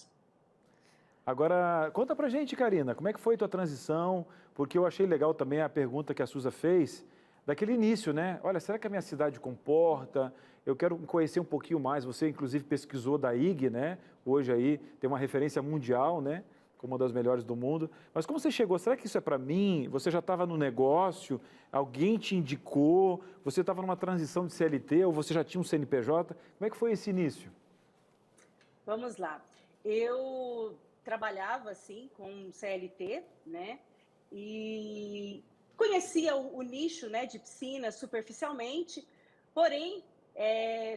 Agora, conta pra gente, Karina, como é que foi a tua transição? Porque eu achei legal também a pergunta que a Suza fez, daquele início, né? Olha, será que a minha cidade comporta? Eu quero conhecer um pouquinho mais. Você, inclusive, pesquisou da IG, né? Hoje aí tem uma referência mundial, né? Como uma das melhores do mundo. Mas como você chegou? Será que isso é para mim? Você já estava no negócio? Alguém te indicou? Você estava numa transição de CLT ou você já tinha um CNPJ? Como é que foi esse início? Vamos lá. Eu trabalhava, assim, com CLT, né? E conhecia o nicho, né, de piscina superficialmente, porém,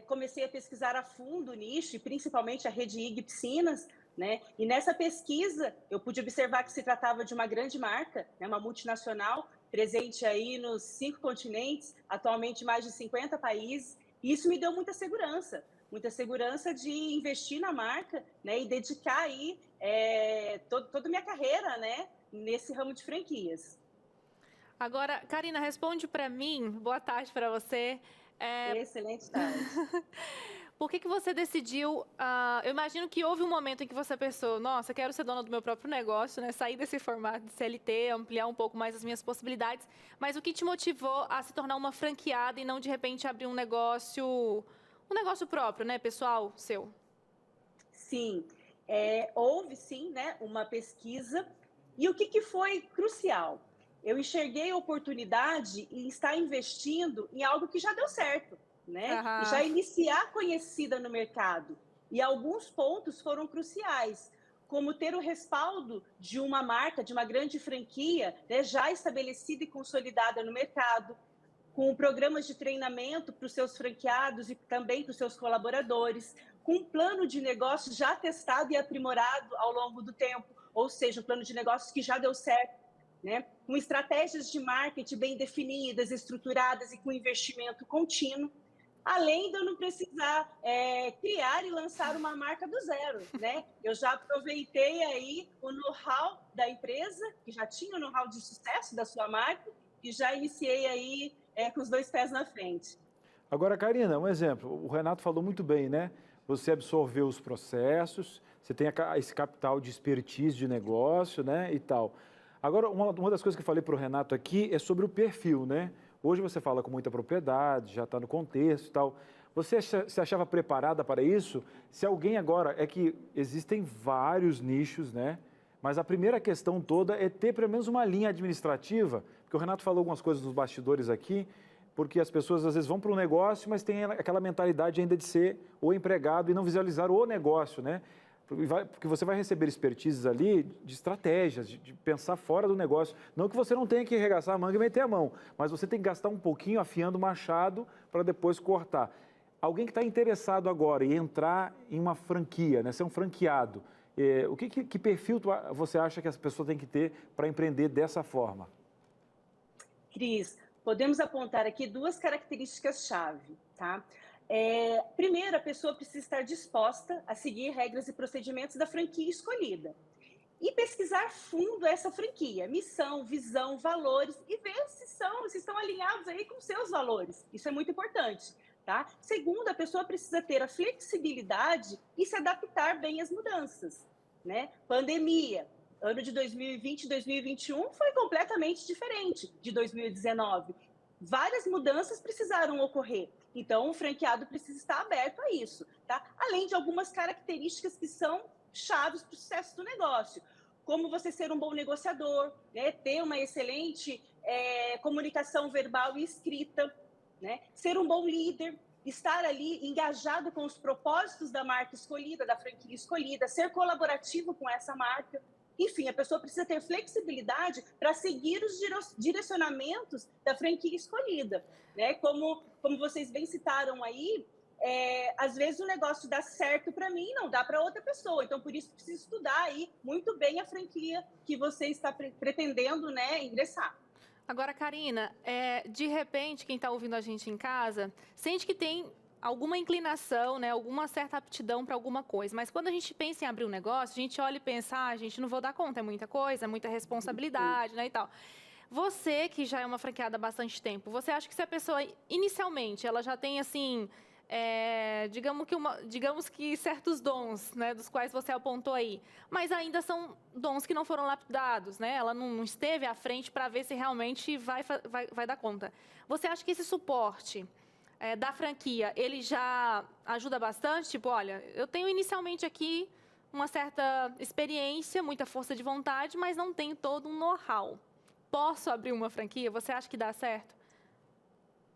comecei a pesquisar a fundo o nicho, e principalmente a rede IG Piscinas, né? E nessa pesquisa, eu pude observar que se tratava de uma grande marca, né, uma multinacional, presente aí nos 5 continentes, atualmente em mais de 50 países, e isso me deu muita segurança de investir na marca, né, e dedicar aí toda a minha carreira, né, nesse ramo de franquias. Agora, Karina, responde para mim, boa tarde para você. Excelente tarde. por que você decidiu... eu imagino que houve um momento em que você pensou, nossa, quero ser dona do meu próprio negócio, né? Sair desse formato de CLT, ampliar um pouco mais as minhas possibilidades. Mas o que te motivou a se tornar uma franqueada e não, de repente, abrir um negócio próprio, né? Pessoal, seu? Sim, houve sim, né, uma pesquisa. E o que foi crucial? Eu enxerguei a oportunidade em estar investindo em algo que já deu certo, né? E já iniciar conhecida no mercado. E alguns pontos foram cruciais, como ter o respaldo de uma marca, de uma grande franquia, né, já estabelecida e consolidada no mercado, com programas de treinamento para os seus franqueados e também para os seus colaboradores, com um plano de negócio já testado e aprimorado ao longo do tempo, ou seja, um plano de negócios que já deu certo, né? Com estratégias de marketing bem definidas, estruturadas e com investimento contínuo, além de eu não precisar criar e lançar uma marca do zero, né? Eu já aproveitei aí o know-how da empresa, que já tinha o know-how de sucesso da sua marca, e já iniciei aí com os 2 pés na frente. Agora, Karina, um exemplo. O Renato falou muito bem, né? Você absorveu os processos, você tem esse capital de expertise de negócio, né? E tal. Agora, uma das coisas que eu falei para o Renato aqui é sobre o perfil, né? Hoje você fala com muita propriedade, já está no contexto e tal. Você se achava preparada para isso? Se alguém agora... É que existem vários nichos, né? Mas a primeira questão toda é ter pelo menos uma linha administrativa, porque o Renato falou algumas coisas nos bastidores aqui, porque as pessoas às vezes vão para o negócio, mas tem aquela mentalidade ainda de ser o empregado e não visualizar o negócio, né? Porque você vai receber expertises ali de estratégias, de pensar fora do negócio. Não que você não tenha que arregaçar a manga e meter a mão, mas você tem que gastar um pouquinho afiando o machado para depois cortar. Alguém que está interessado agora em entrar em uma franquia, né? Ser um franqueado, que perfil você acha que essa pessoa tem que ter para empreender dessa forma? Cris, podemos apontar aqui 2 características-chave, tá? Primeiro, a pessoa precisa estar disposta a seguir regras e procedimentos da franquia escolhida. E pesquisar fundo essa franquia, missão, visão, valores, e ver se estão alinhados aí com seus valores. Isso é muito importante, tá? Segundo, a pessoa precisa ter a flexibilidade e se adaptar bem às mudanças, né? Pandemia. Ano de 2020 e 2021 foi completamente diferente de 2019. Várias mudanças precisaram ocorrer. Então, o franqueado precisa estar aberto a isso, tá? Além de algumas características que são chaves para o sucesso do negócio, como você ser um bom negociador, né? Ter uma excelente comunicação verbal e escrita, né? Ser um bom líder, estar ali engajado com os propósitos da marca escolhida, da franquia escolhida, ser colaborativo com essa marca. Enfim, a pessoa precisa ter flexibilidade para seguir os direcionamentos da franquia escolhida, né? Como vocês bem citaram aí, às vezes o negócio dá certo para mim, não dá para outra pessoa. Então, por isso, precisa estudar aí muito bem a franquia que você está pretendendo, né, ingressar. Agora, Karina, de repente, quem está ouvindo a gente em casa, sente que tem alguma inclinação, né, alguma certa aptidão para alguma coisa. Mas quando a gente pensa em abrir um negócio, a gente olha e pensa, gente, não vou dar conta, é muita coisa, é muita responsabilidade, né, e tal. Você, que já é uma franqueada há bastante tempo, você acha que se a pessoa, inicialmente, ela já tem, assim, digamos que certos dons, né, dos quais você apontou aí, mas ainda são dons que não foram lapidados, né? Ela não esteve à frente para ver se realmente vai dar conta. Você acha que esse suporte da franquia, ele já ajuda bastante? Tipo, olha, eu tenho inicialmente aqui uma certa experiência, muita força de vontade, mas não tenho todo um know-how. Posso abrir uma franquia? Você acha que dá certo?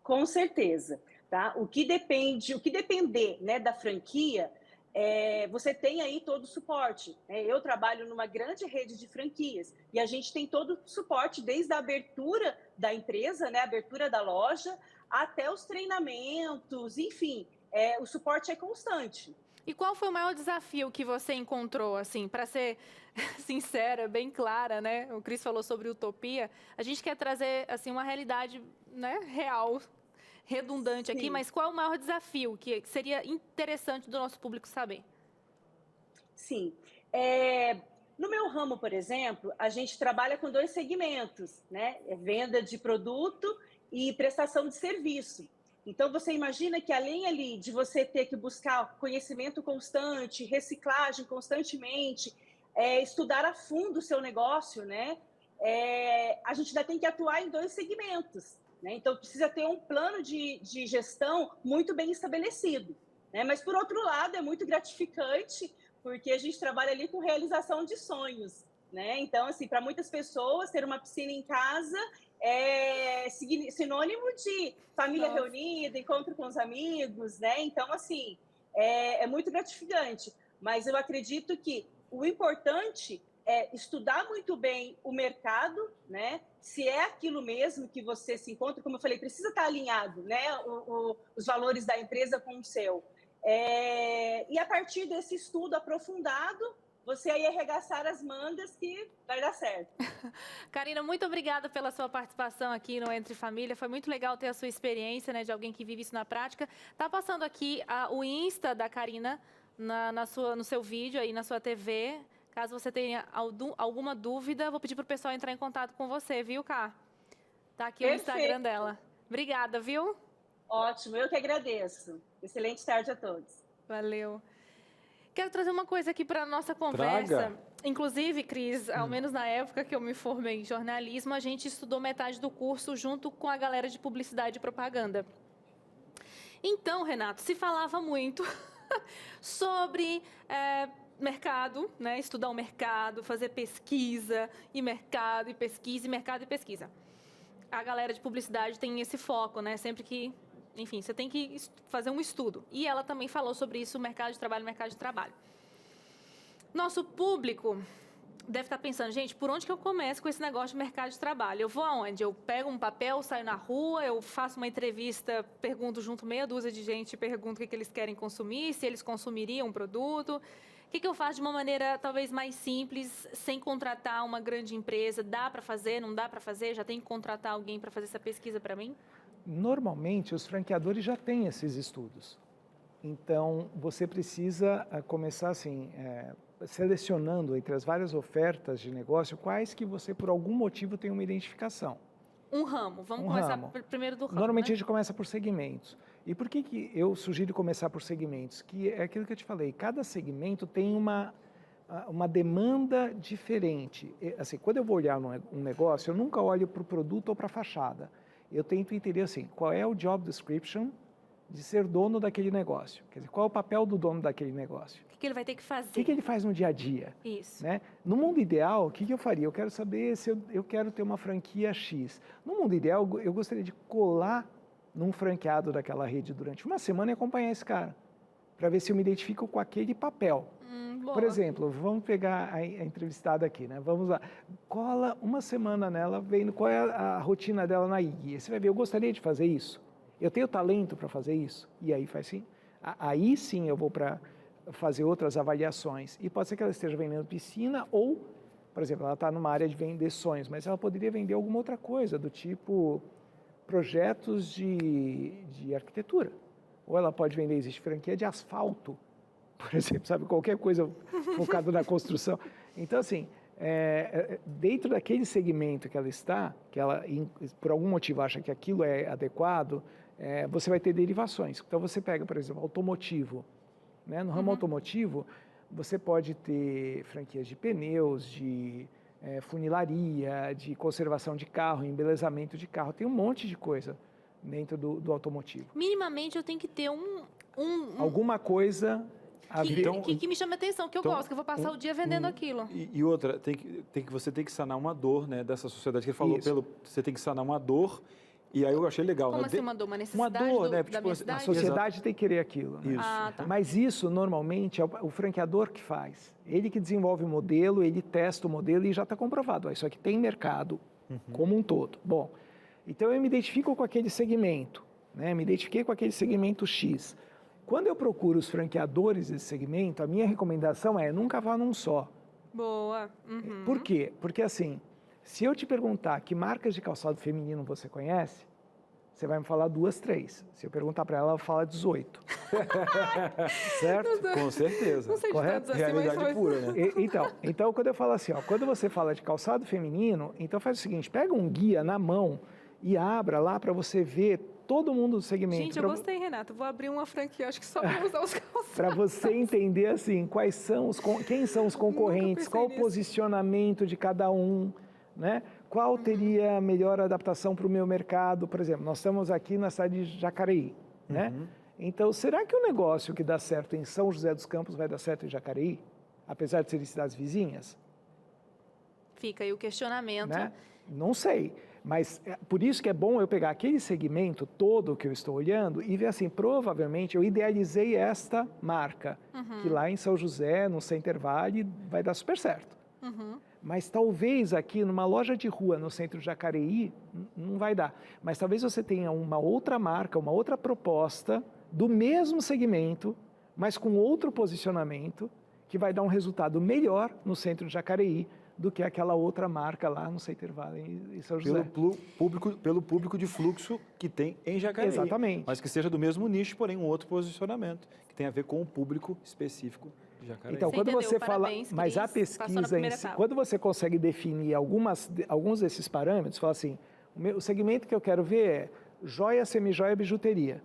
Com certeza, tá? O que depender, né, da franquia, você tem aí todo o suporte, né? Eu trabalho numa grande rede de franquias e a gente tem todo o suporte desde a abertura da empresa, né, a abertura da loja, até os treinamentos, enfim, o suporte é constante. E qual foi o maior desafio que você encontrou, assim, para ser sincera, bem clara, né? O Cris falou sobre utopia. A gente quer trazer, assim, uma realidade, né, real, redundante aqui, mas qual é o maior desafio que seria interessante do nosso público saber? Sim. No meu ramo, por exemplo, a gente trabalha com 2 segmentos, né? Venda de produto e prestação de serviço. Então, você imagina que além ali de você ter que buscar conhecimento constante, reciclagem constantemente, estudar a fundo o seu negócio, né? A gente ainda tem que atuar em 2 segmentos, né? Então, precisa ter um plano de gestão muito bem estabelecido, né? Mas, por outro lado, é muito gratificante, porque a gente trabalha ali com realização de sonhos, né? Então, assim, para muitas pessoas, ter uma piscina em casa é sinônimo de família reunida, encontro com os amigos, né? Então, assim, é muito gratificante. Mas eu acredito que o importante é estudar muito bem o mercado, né? Se é aquilo mesmo que você se encontra, como eu falei, precisa estar alinhado, né? Os valores da empresa com o seu. E a partir desse estudo aprofundado, você aí arregaçar as mangas que vai dar certo. Karina, muito obrigada pela sua participação aqui no Entre Família. Foi muito legal ter a sua experiência, né, de alguém que vive isso na prática. Tá passando aqui o Insta da Karina no seu vídeo aí na sua TV. Caso você tenha alguma dúvida, vou pedir para o pessoal entrar em contato com você, viu, Ká? Tá aqui o Instagram dela. Obrigada, viu? Ótimo, eu que agradeço. Excelente tarde a todos. Valeu. Quero trazer uma coisa aqui para a nossa conversa. Traga. Inclusive, Cris, ao menos na época que eu me formei em jornalismo, a gente estudou metade do curso junto com a galera de publicidade e propaganda. Então, Renato, se falava muito sobre mercado, né? Estudar o mercado, fazer pesquisa e mercado e pesquisa e mercado e pesquisa. A galera de publicidade tem esse foco, né? Sempre que... Enfim, você tem que fazer um estudo. E ela também falou sobre isso, mercado de trabalho. Nosso público deve estar pensando, gente, por onde que eu começo com esse negócio de mercado de trabalho? Eu vou aonde? Eu pego um papel, saio na rua, eu faço uma entrevista, pergunto junto meia dúzia de gente, pergunto o que eles querem consumir, se eles consumiriam um produto. O que eu faço de uma maneira talvez mais simples, sem contratar uma grande empresa? Dá para fazer, não dá para fazer? Já tem que contratar alguém para fazer essa pesquisa para mim? Normalmente, os franqueadores já têm esses estudos. Então, você precisa começar assim, selecionando entre as várias ofertas de negócio, quais que você, por algum motivo, tem uma identificação. Um ramo. Vamos começar primeiro do ramo. Normalmente, né? a gente começa por segmentos. E por que eu sugiro começar por segmentos? Que é aquilo que eu te falei, cada segmento tem uma demanda diferente. Assim, quando eu vou olhar um negócio, eu nunca olho para o produto ou para a fachada. Eu tento entender assim, qual é o job description de ser dono daquele negócio. Quer dizer, qual é o papel do dono daquele negócio? O que ele vai ter que fazer? O que ele faz no dia a dia? Isso. Né? No mundo ideal, o que eu faria? Eu quero saber se eu quero ter uma franquia X. No mundo ideal, eu gostaria de colar num franqueado daquela rede durante uma semana e acompanhar esse cara, para ver se eu me identifico com aquele papel. Por exemplo, vamos pegar a entrevistada aqui, né? Vamos lá. Cola uma semana nela, vendo qual é a rotina dela na IG. E você vai ver, eu gostaria de fazer isso. Eu tenho talento para fazer isso. E aí faz sim. Aí sim eu vou para fazer outras avaliações. E pode ser que ela esteja vendendo piscina ou, por exemplo, ela está numa área de vender sonhos, mas ela poderia vender alguma outra coisa, do tipo projetos de arquitetura. Ou ela pode vender, existe franquia de asfalto, por exemplo, sabe, qualquer coisa focada na construção. Então, assim, dentro daquele segmento que ela está, que ela, por algum motivo, acha que aquilo é adequado, você vai ter derivações. Então, você pega, por exemplo, automotivo. Né? No ramo automotivo, você pode ter franquias de pneus, de funilaria, de conservação de carro, embelezamento de carro. Tem um monte de coisa dentro do automotivo. Minimamente, eu tenho que ter alguma coisa... Que me chama a atenção, que eu gosto, que eu vou passar o dia vendendo aquilo. E outra, você tem que sanar uma dor, né, dessa sociedade que ele falou, você tem que sanar uma dor, e aí eu achei legal. Como né? assim uma dor? Uma necessidade uma dor, né? da minha cidade? A sociedade tem que querer aquilo. Né? Isso. Tá. Mas isso, normalmente, é o franqueador que faz. Ele que desenvolve o modelo, ele testa o modelo e já está comprovado. Isso aqui tem mercado como um todo. Bom, então eu me identifico com aquele segmento, né? Me identifiquei com aquele segmento X. Quando eu procuro os franqueadores desse segmento, a minha recomendação é nunca vá num só. Boa. Por quê? Porque assim, se eu te perguntar que marcas de calçado feminino você conhece, você vai me falar 2, 3. Se eu perguntar para ela fala 18. Certo? Com certeza. Não sei de tantos assim, Realidade mas pura, né? Então, quando eu falo assim, quando você fala de calçado feminino, então faz o seguinte, pega um guia na mão e abra lá para você ver todo mundo do segmento. Gente, eu gostei, Renato. Vou abrir uma franquia, acho que só para usar os calçados. Para você entender, assim, quem são os concorrentes, qual o posicionamento de cada um, né? Qual teria a melhor adaptação para o meu mercado? Por exemplo, nós estamos aqui na cidade de Jacareí, né? Então, será que o negócio que dá certo em São José dos Campos vai dar certo em Jacareí? Apesar de serem cidades vizinhas? Fica aí o questionamento. Né? Não sei, mas por isso que é bom eu pegar aquele segmento todo que eu estou olhando e ver assim, provavelmente eu idealizei esta marca, que lá em São José, no Center Valley, vai dar super certo. Mas talvez aqui numa loja de rua no centro de Jacareí, não vai dar. Mas talvez você tenha uma outra marca, uma outra proposta do mesmo segmento, mas com outro posicionamento, que vai dar um resultado melhor no centro de Jacareí do que aquela outra marca lá no Center Valley em São José. Pelo público de fluxo que tem em Jacareí. Exatamente. Mas que seja do mesmo nicho, porém um outro posicionamento, que tem a ver com o público específico de Jacareí. Então, quando você fala, Parabéns, mas a Cris. pesquisa em si, quando você consegue definir alguns desses parâmetros, fala assim, o segmento que eu quero ver é joia, semijoia, bijuteria.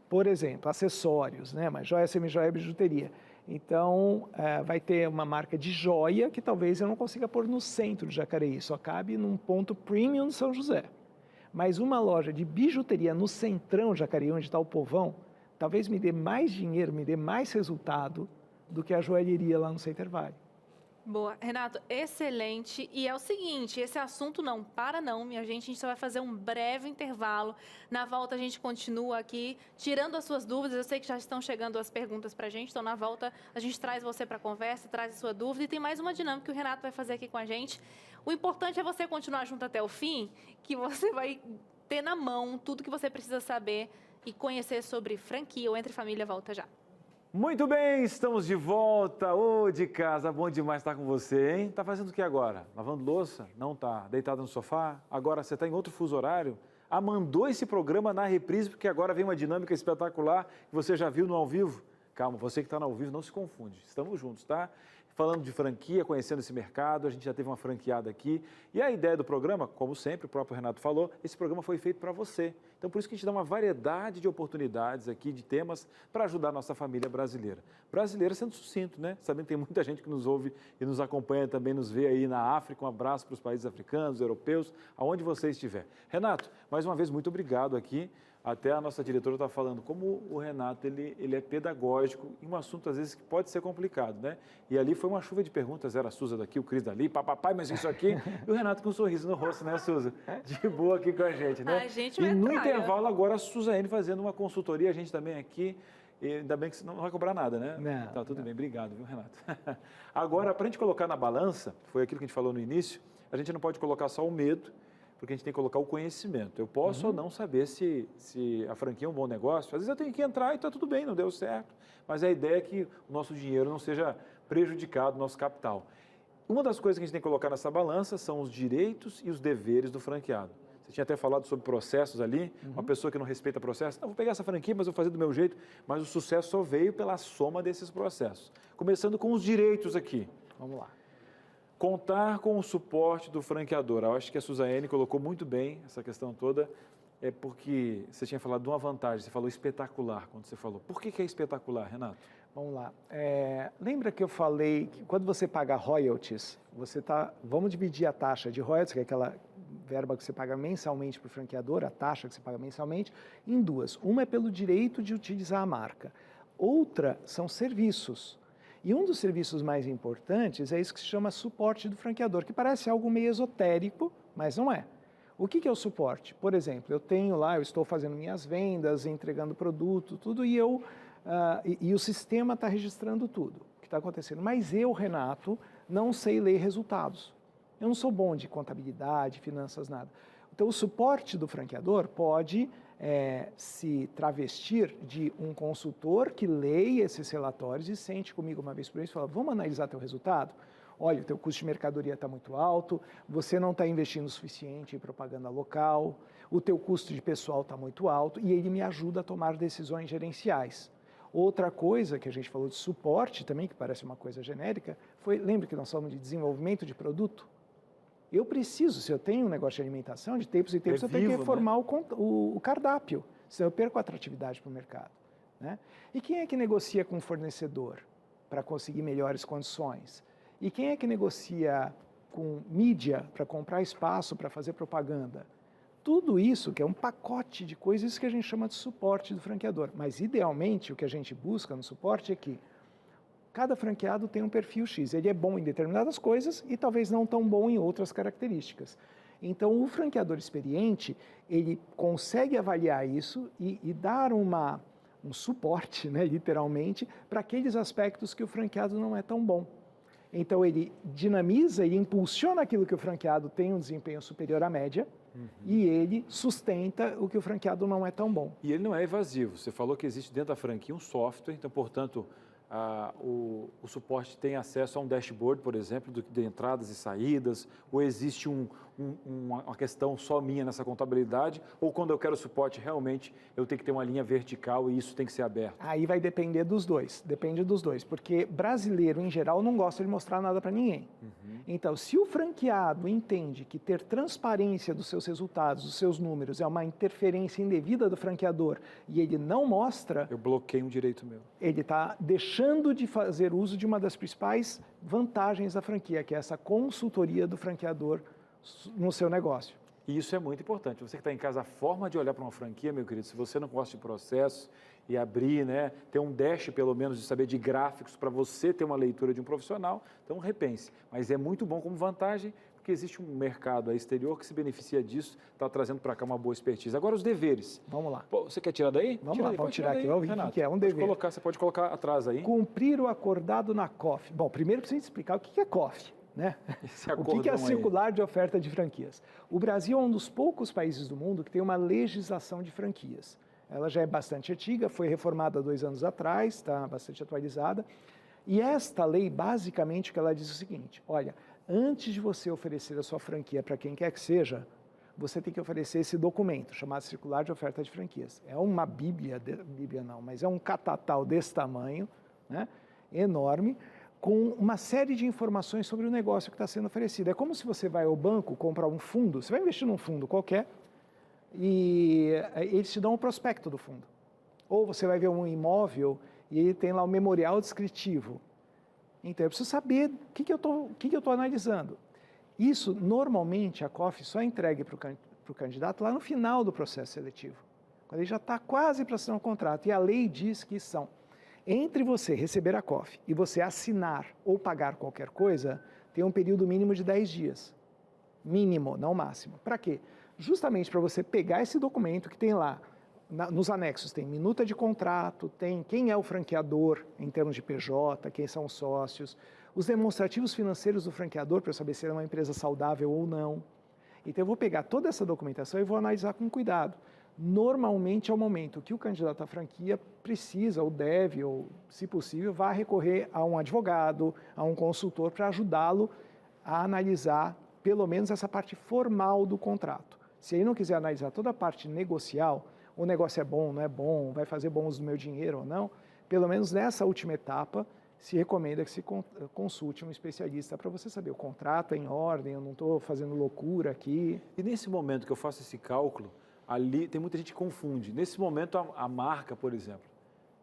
Por exemplo, acessórios, né? Mas joia, semijoia, bijuteria. Então, vai ter uma marca de joia que talvez eu não consiga pôr no centro de Jacareí, só cabe num ponto premium de São José. Mas uma loja de bijuteria no centrão de Jacareí, onde está o povão, talvez me dê mais dinheiro, me dê mais resultado do que a joalheria lá no Center Valley. Boa. Renato, excelente. E é o seguinte, esse assunto não para não, minha gente. A gente só vai fazer um breve intervalo. Na volta a gente continua aqui, tirando as suas dúvidas. Eu sei que já estão chegando as perguntas para a gente. Então, na volta, a gente traz você para a conversa, traz a sua dúvida. E tem mais uma dinâmica que o Renato vai fazer aqui com a gente. O importante é você continuar junto até o fim, que você vai ter na mão tudo que você precisa saber e conhecer sobre franquia ou Entre Família. Volta já. Muito bem, estamos de volta. Ô, de casa, bom demais estar com você, hein? Tá fazendo o que agora? Lavando louça? Não tá. Deitado no sofá? Agora você está em outro fuso horário? Mandou esse programa na reprise, porque agora vem uma dinâmica espetacular que você já viu no ao vivo? Calma, você que está no ao vivo, não se confunde. Estamos juntos, tá? Falando de franquia, conhecendo esse mercado, a gente já teve uma franqueada aqui. E a ideia do programa, como sempre, o próprio Renato falou, esse programa foi feito para você. Então, por isso que a gente dá uma variedade de oportunidades aqui, de temas, para ajudar a nossa família brasileira. Brasileira sendo sucinto, né? Sabendo que tem muita gente que nos ouve e nos acompanha, também nos vê aí na África. Um abraço para os países africanos, europeus, aonde você estiver. Renato, mais uma vez, muito obrigado aqui. Até a nossa diretora está falando como o Renato ele é pedagógico em um assunto, às vezes, que pode ser complicado, né? E ali foi uma chuva de perguntas, era a Suza daqui, o Cris dali, papai, mas isso aqui... E o Renato com um sorriso no rosto, né, Suza? De boa aqui com a gente, né? A gente e no intervalo agora, a Suzane fazendo uma consultoria, a gente também aqui, e ainda bem que você não vai cobrar nada, né? Não. Tá, tudo bem, obrigado, viu, Renato? Agora, para a gente colocar na balança, foi aquilo que a gente falou no início, a gente não pode colocar só o medo, porque a gente tem que colocar o conhecimento. Eu posso ou não saber se a franquia é um bom negócio. Às vezes eu tenho que entrar e está tudo bem, não deu certo. Mas a ideia é que o nosso dinheiro não seja prejudicado, o nosso capital. Uma das coisas que a gente tem que colocar nessa balança são os direitos e os deveres do franqueado. Você tinha até falado sobre processos ali, uma pessoa que não respeita processo. Não, vou pegar essa franquia, mas vou fazer do meu jeito. Mas o sucesso só veio pela soma desses processos. Começando com os direitos aqui. Vamos lá. Contar com o suporte do franqueador. Eu acho que a Suzane colocou muito bem essa questão toda, porque você tinha falado de uma vantagem, você falou espetacular quando você falou. Por que é espetacular, Renato? Vamos lá. Lembra que eu falei que quando você paga royalties, vamos dividir a taxa de royalties, que é aquela verba que você paga mensalmente para o franqueador, a taxa que você paga mensalmente, em duas. Uma é pelo direito de utilizar a marca. Outra são serviços. E um dos serviços mais importantes é isso que se chama suporte do franqueador, que parece algo meio esotérico, mas não é. O que é o suporte? Por exemplo, eu estou fazendo minhas vendas, entregando produto, tudo, e o sistema está registrando tudo o que está acontecendo. Mas eu, Renato, não sei ler resultados. Eu não sou bom de contabilidade, finanças, nada. Então, o suporte do franqueador pode se travestir de um consultor que leia esses relatórios e sente comigo uma vez por mês e fala, vamos analisar teu resultado? Olha, o teu custo de mercadoria está muito alto, você não está investindo o suficiente em propaganda local, o teu custo de pessoal está muito alto, e ele me ajuda a tomar decisões gerenciais. Outra coisa que a gente falou de suporte também, que parece uma coisa genérica, lembra que nós falamos de desenvolvimento de produto? Eu preciso, se eu tenho um negócio de alimentação, de tempos em tempos eu tenho que vivo, reformar o cardápio, senão eu perco a atratividade para o mercado. Né? E quem é que negocia com o fornecedor para conseguir melhores condições? E quem é que negocia com mídia para comprar espaço, para fazer propaganda? Tudo isso, que é um pacote de coisas, isso que a gente chama de suporte do franqueador. Mas, idealmente, o que a gente busca no suporte é que cada franqueado tem um perfil X. Ele é bom em determinadas coisas e talvez não tão bom em outras características. Então, o franqueador experiente, ele consegue avaliar isso e dar um suporte, né, literalmente, para aqueles aspectos que o franqueado não é tão bom. Então, ele dinamiza e impulsiona aquilo que o franqueado tem um desempenho superior à média, e ele sustenta o que o franqueado não é tão bom. E ele não é evasivo. Você falou que existe dentro da franquia um software, então, portanto, o suporte tem acesso a um dashboard, por exemplo, de entradas e saídas, ou existe uma questão só minha nessa contabilidade, ou quando eu quero suporte, realmente, eu tenho que ter uma linha vertical e isso tem que ser aberto? Aí vai depender dos dois, porque brasileiro, em geral, não gosta de mostrar nada para ninguém. Então, se o franqueado entende que ter transparência dos seus resultados, dos seus números, é uma interferência indevida do franqueador e ele não mostra... Eu bloqueio um direito meu. Ele está deixando de fazer uso de uma das principais vantagens da franquia, que é essa consultoria do franqueador no seu negócio. E isso é muito importante. Você que está em casa, a forma de olhar para uma franquia, meu querido, se você não gosta de processos e abrir, né, ter um dash, pelo menos, de saber de gráficos para você ter uma leitura de um profissional, então repense. Mas é muito bom como vantagem, porque existe um mercado aí exterior que se beneficia disso, está trazendo para cá uma boa expertise. Agora, os deveres. Vamos lá. Pô, você quer tirar daí? Vamos lá, vamos tirar aqui. Vamos ver o que é um dever. Você pode colocar atrás aí. Cumprir o acordado na COF. Bom, primeiro precisa explicar o que é COF. Né? O que é a circular de oferta de franquias? O Brasil é um dos poucos países do mundo que tem uma legislação de franquias. Ela já é bastante antiga, foi reformada 2 anos atrás, está bastante atualizada. E esta lei, basicamente, o que ela diz é o seguinte: olha, antes de você oferecer a sua franquia para quem quer que seja, você tem que oferecer esse documento, chamado Circular de Oferta de Franquias. É uma bíblia não, mas é um catatal desse tamanho, né? Enorme, com uma série de informações sobre o negócio que está sendo oferecido. É como se você vai ao banco comprar um fundo, você vai investir num fundo qualquer e eles te dão um prospecto do fundo. Ou você vai ver um imóvel e ele tem lá o memorial descritivo. Então, eu preciso saber o que eu estou analisando. Isso, normalmente, a COF só é entregue para o candidato lá no final do processo seletivo, quando ele já está quase para assinar um contrato. E a lei diz que são entre você receber a COF e você assinar ou pagar qualquer coisa, tem um período mínimo de 10 dias. Mínimo, não máximo. Para quê? Justamente para você pegar esse documento que tem lá, nos anexos tem minuta de contrato, tem quem é o franqueador em termos de PJ, quem são os sócios, os demonstrativos financeiros do franqueador para eu saber se ele é uma empresa saudável ou não. Então eu vou pegar toda essa documentação e vou analisar com cuidado. Normalmente é o momento que o candidato à franquia precisa ou deve, ou se possível, vá recorrer a um advogado, a um consultor para ajudá-lo a analisar pelo menos essa parte formal do contrato. Se ele não quiser analisar toda a parte negocial, o negócio é bom, não é bom, vai fazer bom uso do meu dinheiro ou não, pelo menos nessa última etapa se recomenda que se consulte um especialista para você saber o contrato é em ordem, eu não estou fazendo loucura aqui. E nesse momento que eu faço esse cálculo, ali tem muita gente que confunde. Nesse momento, a marca, por exemplo,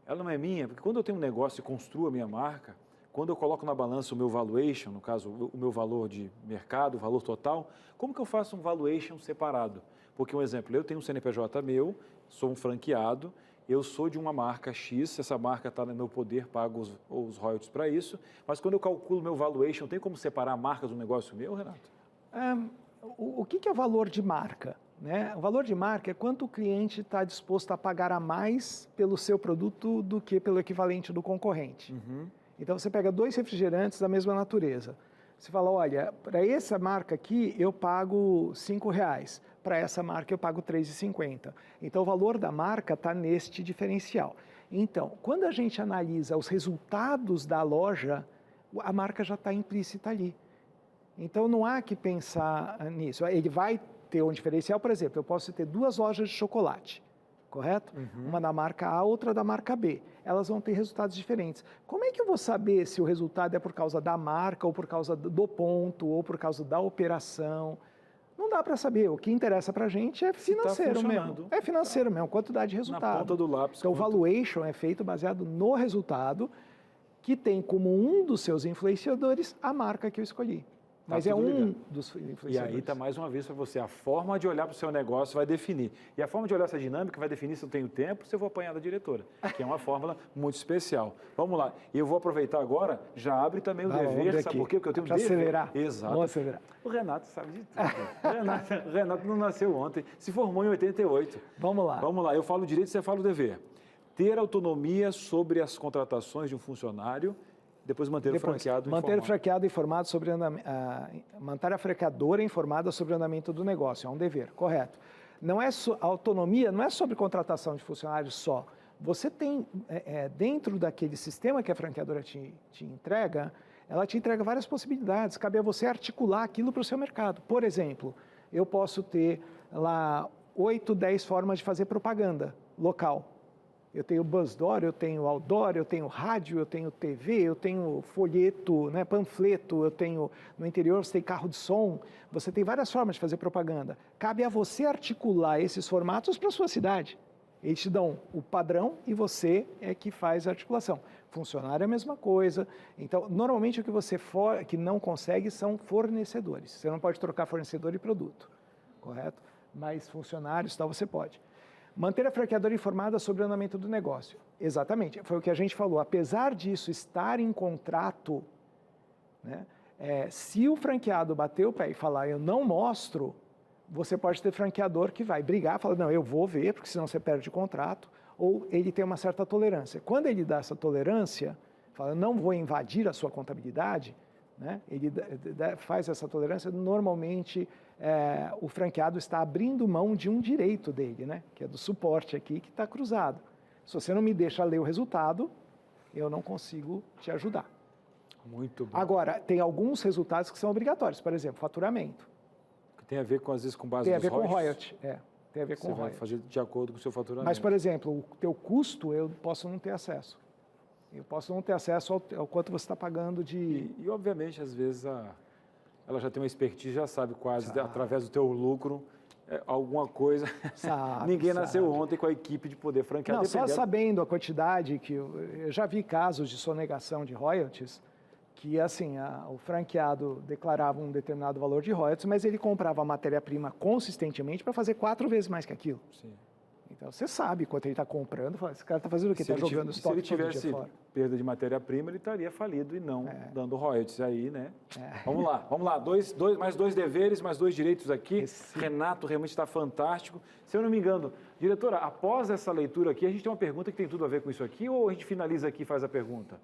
ela não é minha, porque quando eu tenho um negócio e construo a minha marca, quando eu coloco na balança o meu valuation, no caso, o meu valor de mercado, o valor total, como que eu faço um valuation separado? Porque, um exemplo, eu tenho um CNPJ meu, sou um franqueado, eu sou de uma marca X, essa marca está no meu poder, pago os royalties para isso, mas quando eu calculo meu valuation, tem como separar a marca do negócio meu, Renato? O que é o valor de marca? Né? O valor de marca é quanto o cliente está disposto a pagar a mais pelo seu produto do que pelo equivalente do concorrente. Então, você pega 2 refrigerantes da mesma natureza. Você fala, olha, para essa marca aqui eu pago R$5, para essa marca eu pago R$3,50. Então, o valor da marca está neste diferencial. Então, quando a gente analisa os resultados da loja, a marca já está implícita ali. Então, não há que pensar nisso. Ele vai ter um diferencial, por exemplo, eu posso ter 2 lojas de chocolate. correto? Uma da marca A, outra da marca B. Elas vão ter resultados diferentes. Como é que eu vou saber se o resultado é por causa da marca, ou por causa do ponto, ou por causa da operação? Não dá para saber. O que interessa para a gente é financeiro mesmo. É financeiro mesmo, quanto dá de resultado. Na ponta do lápis. Então, o valuation é feito baseado no resultado, que tem como um dos seus influenciadores a marca que eu escolhi. Mas é um dos influenciadores. E aí está mais uma vez para você, a forma de olhar para o seu negócio vai definir. E a forma de olhar essa dinâmica vai definir se eu tenho tempo, se eu vou apanhar da diretora, que é uma fórmula muito especial. Vamos lá. E eu vou aproveitar agora, já abre também o dever, sabe por quê? Porque eu tenho um dever. Acelerar. Exato. Vamos acelerar. O Renato sabe de tudo. O Renato não nasceu ontem, se formou em 88. Vamos lá. Vamos lá. Eu falo direito, você fala o dever. Ter autonomia sobre as contratações de um funcionário. Depois manter o franqueado informado. Manter o franqueado informado sobre manter a franqueadora informada sobre o andamento do negócio, é um dever, correto. Não é a autonomia não é sobre contratação de funcionários só. Você tem, dentro daquele sistema que a franqueadora te entrega, ela te entrega várias possibilidades, cabe a você articular aquilo para o seu mercado. Por exemplo, eu posso ter lá 8, 10 formas de fazer propaganda local. Eu tenho buzzdoor, eu tenho outdoor, eu tenho rádio, eu tenho TV, eu tenho folheto, né, panfleto, eu tenho no interior você tem carro de som, você tem várias formas de fazer propaganda. Cabe a você articular esses formatos para a sua cidade. Eles te dão o padrão e você é que faz a articulação. Funcionário é a mesma coisa. Então, normalmente o que você que não consegue são fornecedores. Você não pode trocar fornecedor e produto, correto? Mas funcionários, tal, você pode. Manter a franqueadora informada sobre o andamento do negócio. Exatamente, foi o que a gente falou. Apesar disso estar em contrato, né, se o franqueado bater o pé e falar, eu não mostro, você pode ter franqueador que vai brigar, fala, não, eu vou ver, porque senão você perde o contrato, ou ele tem uma certa tolerância. Quando ele dá essa tolerância, fala, não vou invadir a sua contabilidade, né, ele faz essa tolerância, normalmente o franqueado está abrindo mão de um direito dele, né, que é do suporte aqui, que está cruzado. Se você não me deixa ler o resultado, eu não consigo te ajudar. Muito bom. Agora, tem alguns resultados que são obrigatórios, por exemplo, faturamento. Que tem a ver, às vezes, com base nos royalties. Tem a ver com royalty, tem a ver com royalty. Você vai fazer de acordo com o seu faturamento. Mas, por exemplo, o teu custo, eu posso não ter acesso. Eu posso não ter acesso ao quanto você está pagando de... E, obviamente, às vezes, ela já tem uma expertise, já sabe quase, através do teu lucro, alguma coisa. Ninguém nasceu ontem com a equipe de poder franquear. Não, só sabendo a quantidade que... Eu já vi casos de sonegação de royalties, que, assim, o franqueado declarava um determinado valor de royalties, mas ele comprava a matéria-prima consistentemente para fazer 4 vezes mais que aquilo. Sim. Então, você sabe quanto ele está comprando, fala, esse cara está fazendo o quê? Está jogando estoque todo dia fora. Se ele tivesse perda de matéria-prima, ele estaria falido e não dando royalties aí, né? Vamos lá. Mais 2 deveres, mais 2 direitos aqui. Renato realmente está fantástico. Se eu não me engano, diretora, após essa leitura aqui, a gente tem uma pergunta que tem tudo a ver com isso aqui, ou a gente finaliza aqui e faz a pergunta?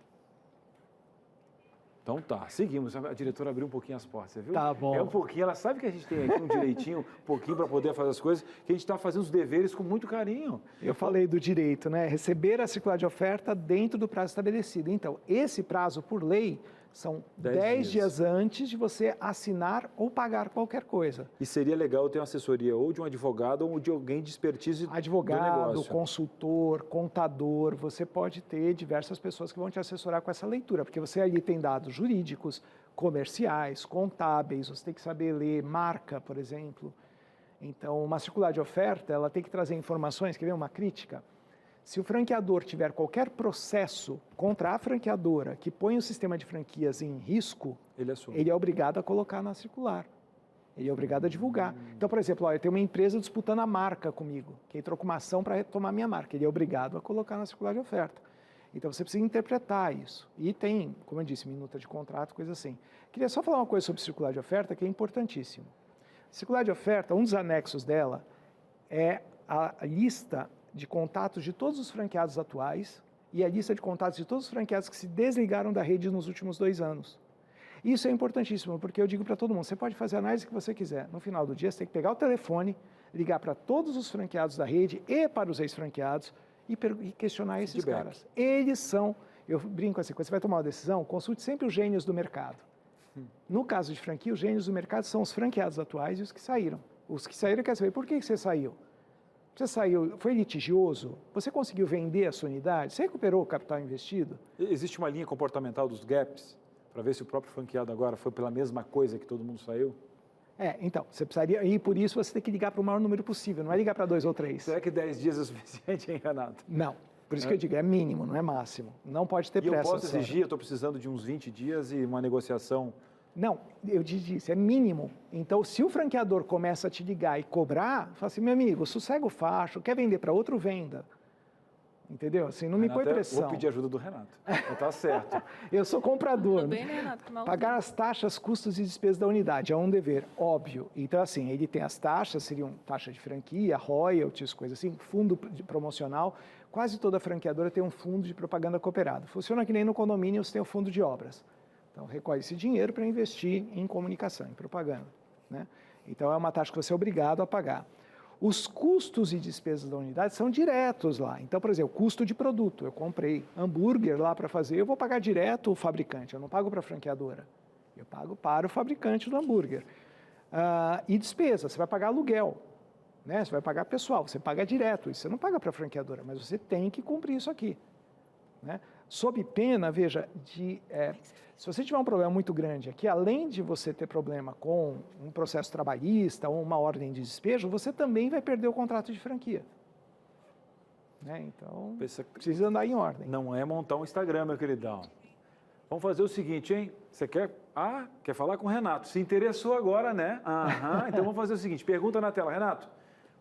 Então tá, seguimos. A diretora abriu um pouquinho as portas, você viu? Tá bom. É um pouquinho, ela sabe que a gente tem aqui um direitinho, um pouquinho para poder fazer as coisas, que a gente está fazendo os deveres com muito carinho. Eu falei do direito, né? Receber a circular de oferta dentro do prazo estabelecido. Então, esse prazo, por lei, são 10 dias antes de você assinar ou pagar qualquer coisa. E seria legal ter uma assessoria ou de um advogado ou de alguém de expertise do negócio. Advogado, consultor, contador, você pode ter diversas pessoas que vão te assessorar com essa leitura, porque você ali tem dados jurídicos, comerciais, contábeis, você tem que saber ler marca, por exemplo. Então, uma circular de oferta, ela tem que trazer informações, quer ver uma crítica? Se o franqueador tiver qualquer processo contra a franqueadora que põe o sistema de franquias em risco, ele é obrigado a colocar na circular. Ele é obrigado a divulgar. Então, por exemplo, eu tenho uma empresa disputando a marca comigo, que entrou com uma ação para retomar minha marca. Ele é obrigado a colocar na circular de oferta. Então, você precisa interpretar isso. E tem, como eu disse, minuta de contrato, coisa assim. Queria só falar uma coisa sobre circular de oferta que é importantíssimo. Circular de oferta, um dos anexos dela é a lista de contatos de todos os franqueados atuais e a lista de contatos de todos os franqueados que se desligaram da rede nos últimos 2 anos. Isso é importantíssimo, porque eu digo para todo mundo, você pode fazer a análise que você quiser. No final do dia, você tem que pegar o telefone, ligar para todos os franqueados da rede e para os ex-franqueados e questionar esses caras. Eles são, eu brinco assim, quando você vai tomar uma decisão, consulte sempre os gênios do mercado. No caso de franquia, os gênios do mercado são os franqueados atuais e os que saíram. Os que saíram querem saber, por que você saiu? Você saiu, foi litigioso? Você conseguiu vender a sua unidade? Você recuperou o capital investido? Existe uma linha comportamental dos gaps para ver se o próprio franqueado agora foi pela mesma coisa que todo mundo saiu? Então, você precisaria, e por isso você tem que ligar para o maior número possível, não é ligar para 2 ou 3. Será que 10 dias é o suficiente, hein, Renato? Não, por isso que eu digo, é mínimo, não é máximo. Não pode ter E pressa. eu posso exigir, eu estou precisando de uns 20 dias e uma negociação... Não, eu disse, é mínimo. Então, se o franqueador começa a te ligar e cobrar, fala assim, meu amigo, sossega o facho, quer vender para outro, venda. Entendeu? Assim, não Renato, me põe pressão. Vou pedir ajuda do Renato. Tá certo. Eu sou comprador. Tudo bem, né, Renato? Que mal. Pagar as taxas, custos e despesas da unidade é um dever, óbvio. Então, assim, ele tem as taxas, seriam taxa de franquia, royalties, coisas assim, fundo promocional. Quase toda franqueadora tem um fundo de propaganda cooperado. Funciona que nem no condomínio, você tem o fundo de obras. Então, recolhe esse dinheiro para investir em comunicação, em propaganda, né? Então, é uma taxa que você é obrigado a pagar. Os custos e despesas da unidade são diretos lá. Então, por exemplo, custo de produto. Eu comprei hambúrguer lá para fazer, eu vou pagar direto o fabricante, eu não pago para a franqueadora. Eu pago para o fabricante do hambúrguer. E despesa, você vai pagar aluguel, né? Você vai pagar pessoal, você paga direto. Isso você não paga para a franqueadora, mas você tem que cumprir isso aqui, né? Sob pena, veja, se você tiver um problema muito grande aqui, além de você ter problema com um processo trabalhista ou uma ordem de despejo, você também vai perder o contrato de franquia, né? Então, precisa andar em ordem. Não é montar um Instagram, meu queridão. Vamos fazer o seguinte, hein? Você quer falar com o Renato? Se interessou agora, né? Então vamos fazer o seguinte, pergunta na tela. Renato,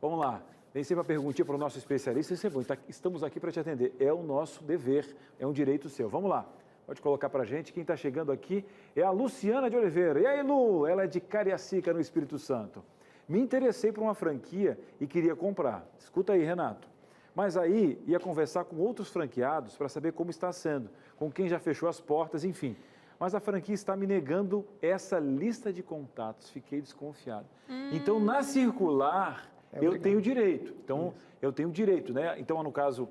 vamos lá. Vem sempre a perguntinha para o nosso especialista. Isso é bom, estamos aqui para te atender. É o nosso dever, é um direito seu. Vamos lá, pode colocar para a gente. Quem está chegando aqui é a Luciana de Oliveira. E aí, Lu? Ela é de Cariacica, no Espírito Santo. Me interessei por uma franquia e queria comprar. Escuta aí, Renato. Mas aí ia conversar com outros franqueados para saber como está sendo, com quem já fechou as portas, enfim. Mas a franquia está me negando essa lista de contatos. Fiquei desconfiado. Então, na circular... Eu tenho direito, então eu tenho direito, né? Então, no caso,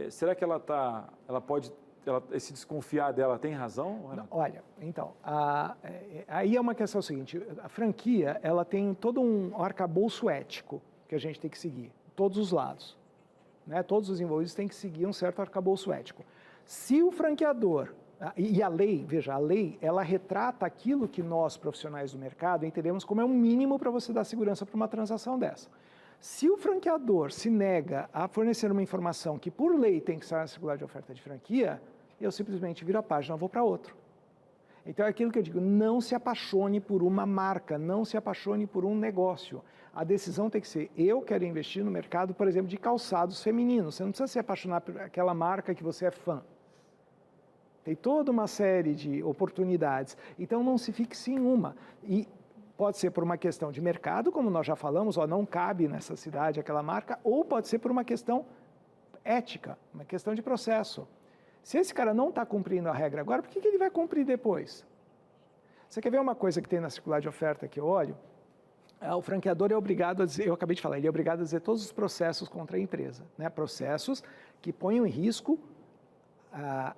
será que esse desconfiar dela tem razão? Não, olha, então, aí é uma questão seguinte, a franquia, ela tem todo um arcabouço ético que a gente tem que seguir, todos os lados, né? Todos os envolvidos têm que seguir um certo arcabouço ético. Se o franqueador, e a lei, veja, a lei, ela retrata aquilo que nós, profissionais do mercado, entendemos como é um mínimo para você dar segurança para uma transação dessa. Se o franqueador se nega a fornecer uma informação que, por lei, tem que estar na circular de oferta de franquia, eu simplesmente viro a página e vou para outro. Então, é aquilo que eu digo, não se apaixone por uma marca, não se apaixone por um negócio. A decisão tem que ser, eu quero investir no mercado, por exemplo, de calçados femininos. Você não precisa se apaixonar por aquela marca que você é fã. Tem toda uma série de oportunidades. Então, não se fixe em uma. E pode ser por uma questão de mercado, como nós já falamos, não cabe nessa cidade aquela marca, ou pode ser por uma questão ética, uma questão de processo. Se esse cara não está cumprindo a regra agora, por que ele vai cumprir depois? Você quer ver uma coisa que tem na circular de oferta que eu olho? O franqueador é obrigado a dizer, eu acabei de falar, ele é obrigado a dizer todos os processos contra a empresa, né? Processos que ponham em risco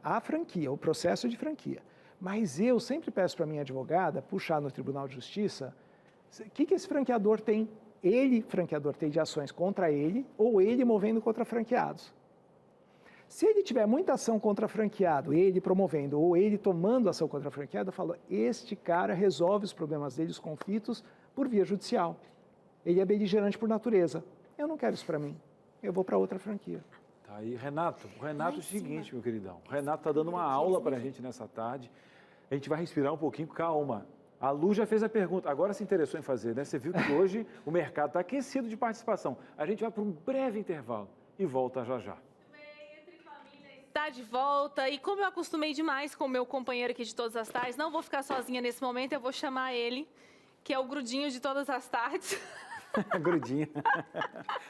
a franquia, o processo de franquia. Mas eu sempre peço para a minha advogada puxar no Tribunal de Justiça o que esse franqueador tem, franqueador, tem de ações contra ele ou ele movendo contra franqueados. Se ele tiver muita ação contra franqueado, ele promovendo ou ele tomando ação contra franqueado, eu falo, este cara resolve os problemas dele, os conflitos, por via judicial. Ele é beligerante por natureza. Eu não quero isso para mim. Eu vou para outra franquia. Tá aí, Renato. O Renato é o seguinte, meu queridão. O Renato está dando uma aula para a gente nessa tarde. A gente vai respirar um pouquinho, calma. A Lu já fez a pergunta, agora se interessou em fazer, né? Você viu que hoje o mercado está aquecido de participação. A gente vai para um breve intervalo e volta já já. Está de volta e como eu acostumei demais com o meu companheiro aqui de todas as tardes, não vou ficar sozinha nesse momento, eu vou chamar ele, que é o grudinho de todas as tardes. Grudinha.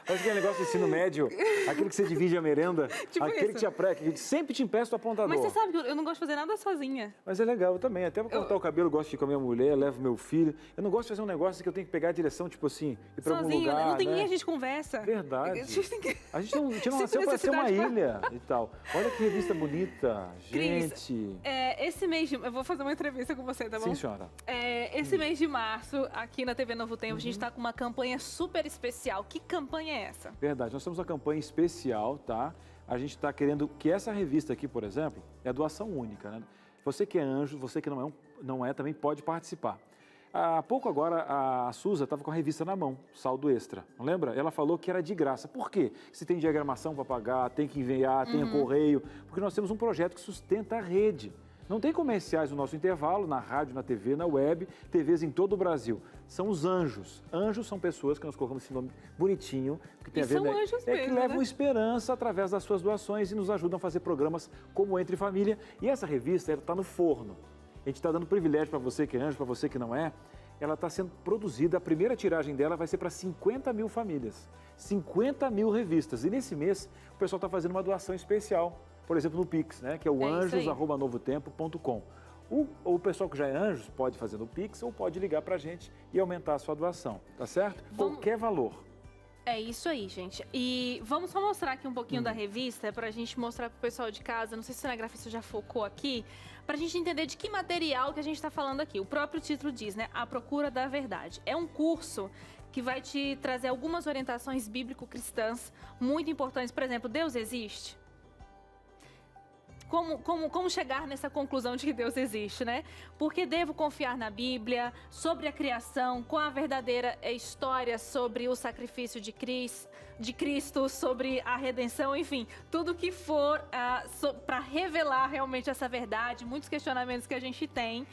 Acho que é negócio do ensino médio, aquele que você divide a merenda, tipo aquele isso. que sempre te empresta o apontador. Mas você sabe que eu não gosto de fazer nada sozinha. Mas é legal, eu também. Até vou cortar o cabelo, gosto de ir com a minha mulher, levo meu filho. Eu não gosto de fazer um negócio que eu tenho que pegar a direção, tipo assim, ir pra algum lugar, não tem né? ninguém, a gente conversa. Verdade. A gente não nasceu para ser uma ilha e tal. Olha que revista bonita, gente. Cris, esse mês de... Eu vou fazer uma entrevista com você, tá bom? Sim, senhora. Esse mês de março, aqui na TV Novo Tempo, a gente está com uma campanha campanha super especial. Que campanha é essa? Verdade, nós temos uma campanha especial, tá? A gente está querendo que essa revista aqui, por exemplo, é doação única, né? Você que é anjo, você que não é também pode participar. Há pouco agora, a Suza estava com a revista na mão, Saldo Extra, não lembra? Ela falou que era de graça. Por quê? Se tem diagramação para pagar, tem que enviar, tem correio, porque nós temos um projeto que sustenta a rede. Não tem comerciais no nosso intervalo, na rádio, na TV, na web, TVs em todo o Brasil. São os anjos. Anjos são pessoas que nós colocamos esse nome bonitinho, que tem a ver, são anjos mesmo, que levam né? esperança através das suas doações e nos ajudam a fazer programas como Entre Família. E essa revista está no forno. A gente está dando privilégio para você que é anjo, para você que não é. Ela está sendo produzida, a primeira tiragem dela vai ser para 50 mil famílias. 50 mil revistas. E nesse mês, o pessoal está fazendo uma doação especial. Por exemplo, no Pix, né? Que é o anjos@novotempo.com. O pessoal que já é anjos pode fazer no Pix ou pode ligar para a gente e aumentar a sua doação, tá certo? Qualquer valor. É isso aí, gente. E vamos só mostrar aqui um pouquinho da revista para a gente mostrar para o pessoal de casa. Não sei se o cinegrafista já focou aqui, para a gente entender de que material que a gente está falando aqui. O próprio título diz, né? A Procura da Verdade. É um curso que vai te trazer algumas orientações bíblico-cristãs muito importantes. Por exemplo, Deus existe? Como chegar nessa conclusão de que Deus existe, né? Porque devo confiar na Bíblia, sobre a criação, com a verdadeira história sobre o sacrifício de Cristo, sobre a redenção, enfim, tudo que for para revelar realmente essa verdade, muitos questionamentos que a gente tem,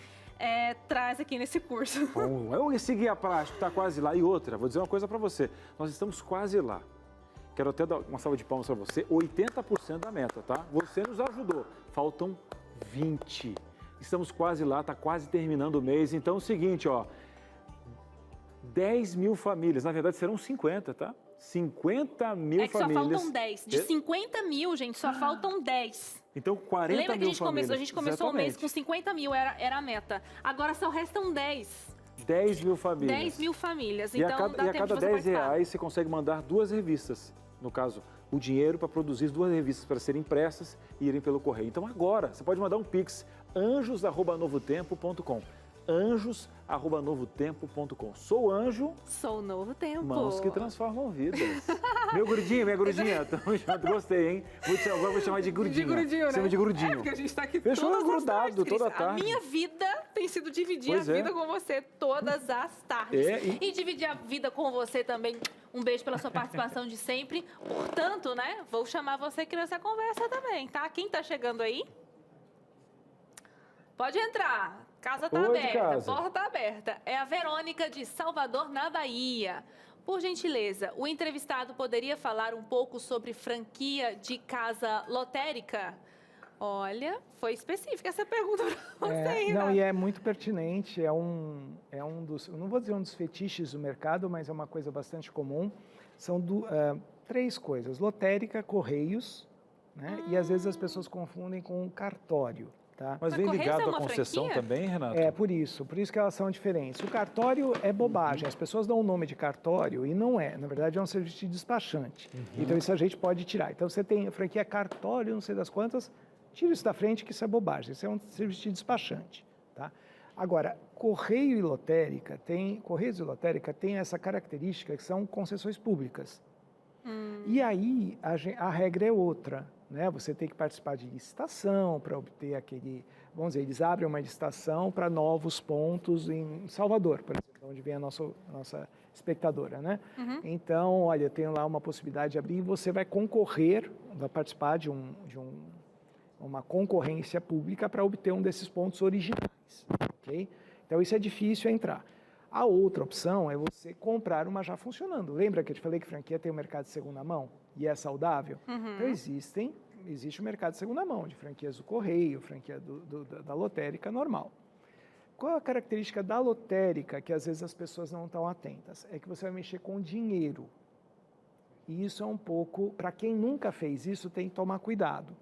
traz aqui nesse curso. Bom, esse guia prático está quase lá. E outra, vou dizer uma coisa para você, nós estamos quase lá. Quero até dar uma salva de palmas para você, 80% da meta, tá? Você nos ajudou, faltam 20. Estamos quase lá, está quase terminando o mês. Então é o seguinte, ó, 10 mil famílias, na verdade serão 50, tá? 50 mil famílias. Só faltam 10. De 50 mil, gente, só faltam 10. Então 40 Lembra mil que famílias. A gente começou o mês com 50 mil, era a meta. Agora só restam 10. 10 mil famílias. 10 mil famílias. E então, a cada 10 reais você consegue mandar 2 revistas. No caso, o dinheiro para produzir 2 revistas para serem impressas e irem pelo correio. Então agora, você pode mandar um Pix, anjos@novotempo.com. anjos@novotempo.com. Sou anjo. Sou Novo Tempo. Mãos que transformam vidas. Meu grudinho, minha grudinha. Tamo junto, gostei, hein? Agora vou chamar de grudinho. De grudinho, né? Chama de grudinho. Porque a gente tá aqui Fechou todas grudado, as tardes, toda Cris. tarde. A minha vida tem sido dividir Pois a vida com você todas as tardes. E dividir a vida com você também. Um beijo pela sua participação de sempre. Portanto, né, vou chamar você aqui nessa conversa também, tá? Quem tá chegando aí? Pode entrar. Casa tá aberta, porta tá aberta. É a Verônica de Salvador, na Bahia. Por gentileza, o entrevistado poderia falar um pouco sobre franquia de casa lotérica? Olha, foi específica essa pergunta para você, hein, não, e é muito pertinente, é um dos, eu não vou dizer um dos fetiches do mercado, mas é uma coisa bastante comum. São 3 coisas, lotérica, correios, né? E às vezes as pessoas confundem com cartório. Tá? Mas vem ligado à concessão franquia? Também, Renato? Por isso que elas são diferentes. O cartório é bobagem, as pessoas dão o nome de cartório e não é. Na verdade, é um serviço de despachante. Então, isso a gente pode tirar. Então, você tem a franquia cartório, não sei das quantas, tira isso da frente que isso é bobagem. Isso é um serviço de despachante. Tá? Agora, Correios e Lotérica tem essa característica que são concessões públicas. E aí, a regra é outra. Né? Você tem que participar de licitação para obter aquele... Vamos dizer, eles abrem uma licitação para novos pontos em Salvador, por exemplo, onde vem a nossa espectadora, né? Então, olha, tem lá uma possibilidade de abrir e você vai concorrer, vai participar de uma concorrência pública para obter um desses pontos originais, ok? Então, isso é difícil entrar. A outra opção é você comprar uma já funcionando. Lembra que eu te falei que franquia tem o mercado de segunda mão e é saudável? Então, existe o mercado de segunda mão, de franquias do correio, franquia da lotérica normal. Qual a característica da lotérica que às vezes as pessoas não estão atentas? É que você vai mexer com dinheiro. E isso é um pouco, para quem nunca fez isso, tem que tomar cuidado.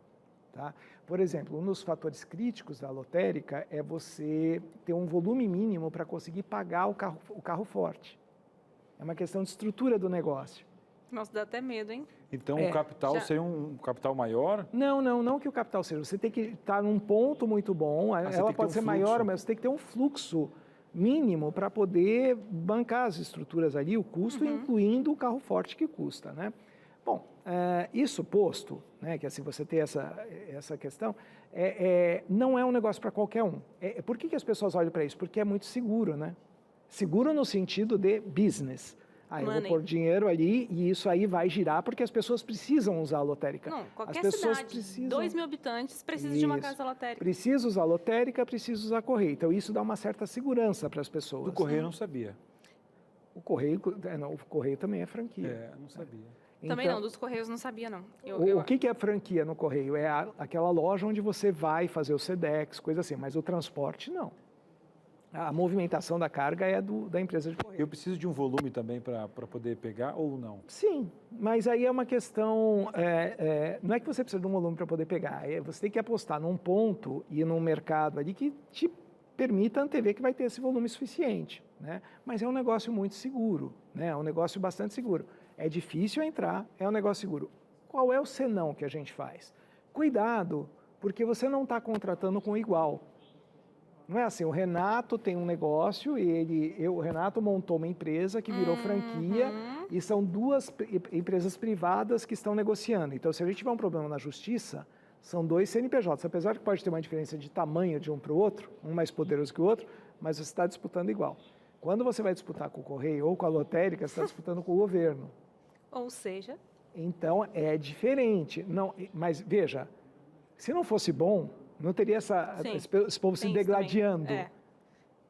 Tá? Por exemplo, um dos fatores críticos da lotérica é você ter um volume mínimo para conseguir pagar o carro forte. É uma questão de estrutura do negócio. Nossa, dá até medo, hein? Então, o capital seria um capital maior? Não que o capital seja. Você tem que estar num ponto muito bom, ela pode ser maior, mas você tem que ter um fluxo mínimo para poder bancar as estruturas ali, o custo, incluindo o carro forte que custa, né? Bom, isso posto, né, que assim você tem essa questão, não é um negócio para qualquer um. Por que as pessoas olham para isso? Porque é muito seguro, né? Seguro no sentido de business. Eu vou pôr dinheiro ali e isso aí vai girar porque as pessoas precisam usar a lotérica. Não, qualquer as pessoas cidade, precisam... 2.000 habitantes, precisa de uma casa lotérica. Precisa usar a lotérica, precisa usar correio. Então, isso dá uma certa segurança para as pessoas. Do correio eu não sabia. O correio também é franquia. Não sabia. Também não, dos Correios não sabia, não. O que é franquia no correio? É aquela loja onde você vai fazer o SEDEX, coisa assim, mas o transporte não. A movimentação da carga é da empresa de correio. Eu preciso de um volume também para poder pegar ou não? Sim, mas aí é uma questão, não é que você precisa de um volume para poder pegar, você tem que apostar num ponto e num mercado ali que te permita antever que vai ter esse volume suficiente, né? Mas é um negócio muito seguro, né? É um negócio bastante seguro. É difícil entrar, é um negócio seguro. Qual é o senão que a gente faz? Cuidado, porque você não está contratando com igual. Não é assim, o Renato tem um negócio e o Renato montou uma empresa que virou franquia e são duas empresas privadas que estão negociando. Então, se a gente tiver um problema na justiça, são dois CNPJs. Apesar que pode ter uma diferença de tamanho de um para o outro, um mais poderoso que o outro, mas você está disputando igual. Quando você vai disputar com o Correio ou com a lotérica, você está disputando com o governo. Ou seja... Então, é diferente. Não, mas, veja, se não fosse bom... Não teria esse povo se degladiando.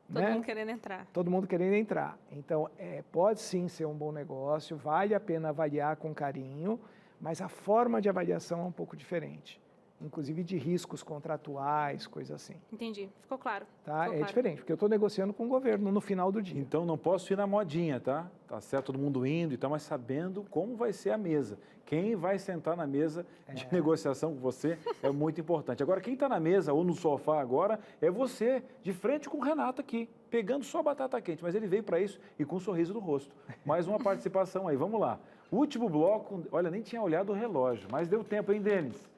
Todo mundo querendo entrar. Todo mundo querendo entrar. Então, pode sim ser um bom negócio, vale a pena avaliar com carinho, mas a forma de avaliação é um pouco diferente. Inclusive de riscos contratuais, coisa assim. Entendi, ficou claro. Tá? Ficou claro. Diferente, porque eu estou negociando com o governo no final do dia. Então, não posso ir na modinha, tá? Tá certo, todo mundo indo e tal, mas sabendo como vai ser a mesa. Quem vai sentar na mesa de negociação com você é muito importante. Agora, quem está na mesa ou no sofá agora é você, de frente com o Renato aqui, pegando só batata quente. Mas ele veio para isso e com um sorriso no rosto. Mais uma participação aí, vamos lá. Último bloco, olha, nem tinha olhado o relógio, mas deu tempo, hein, Denis?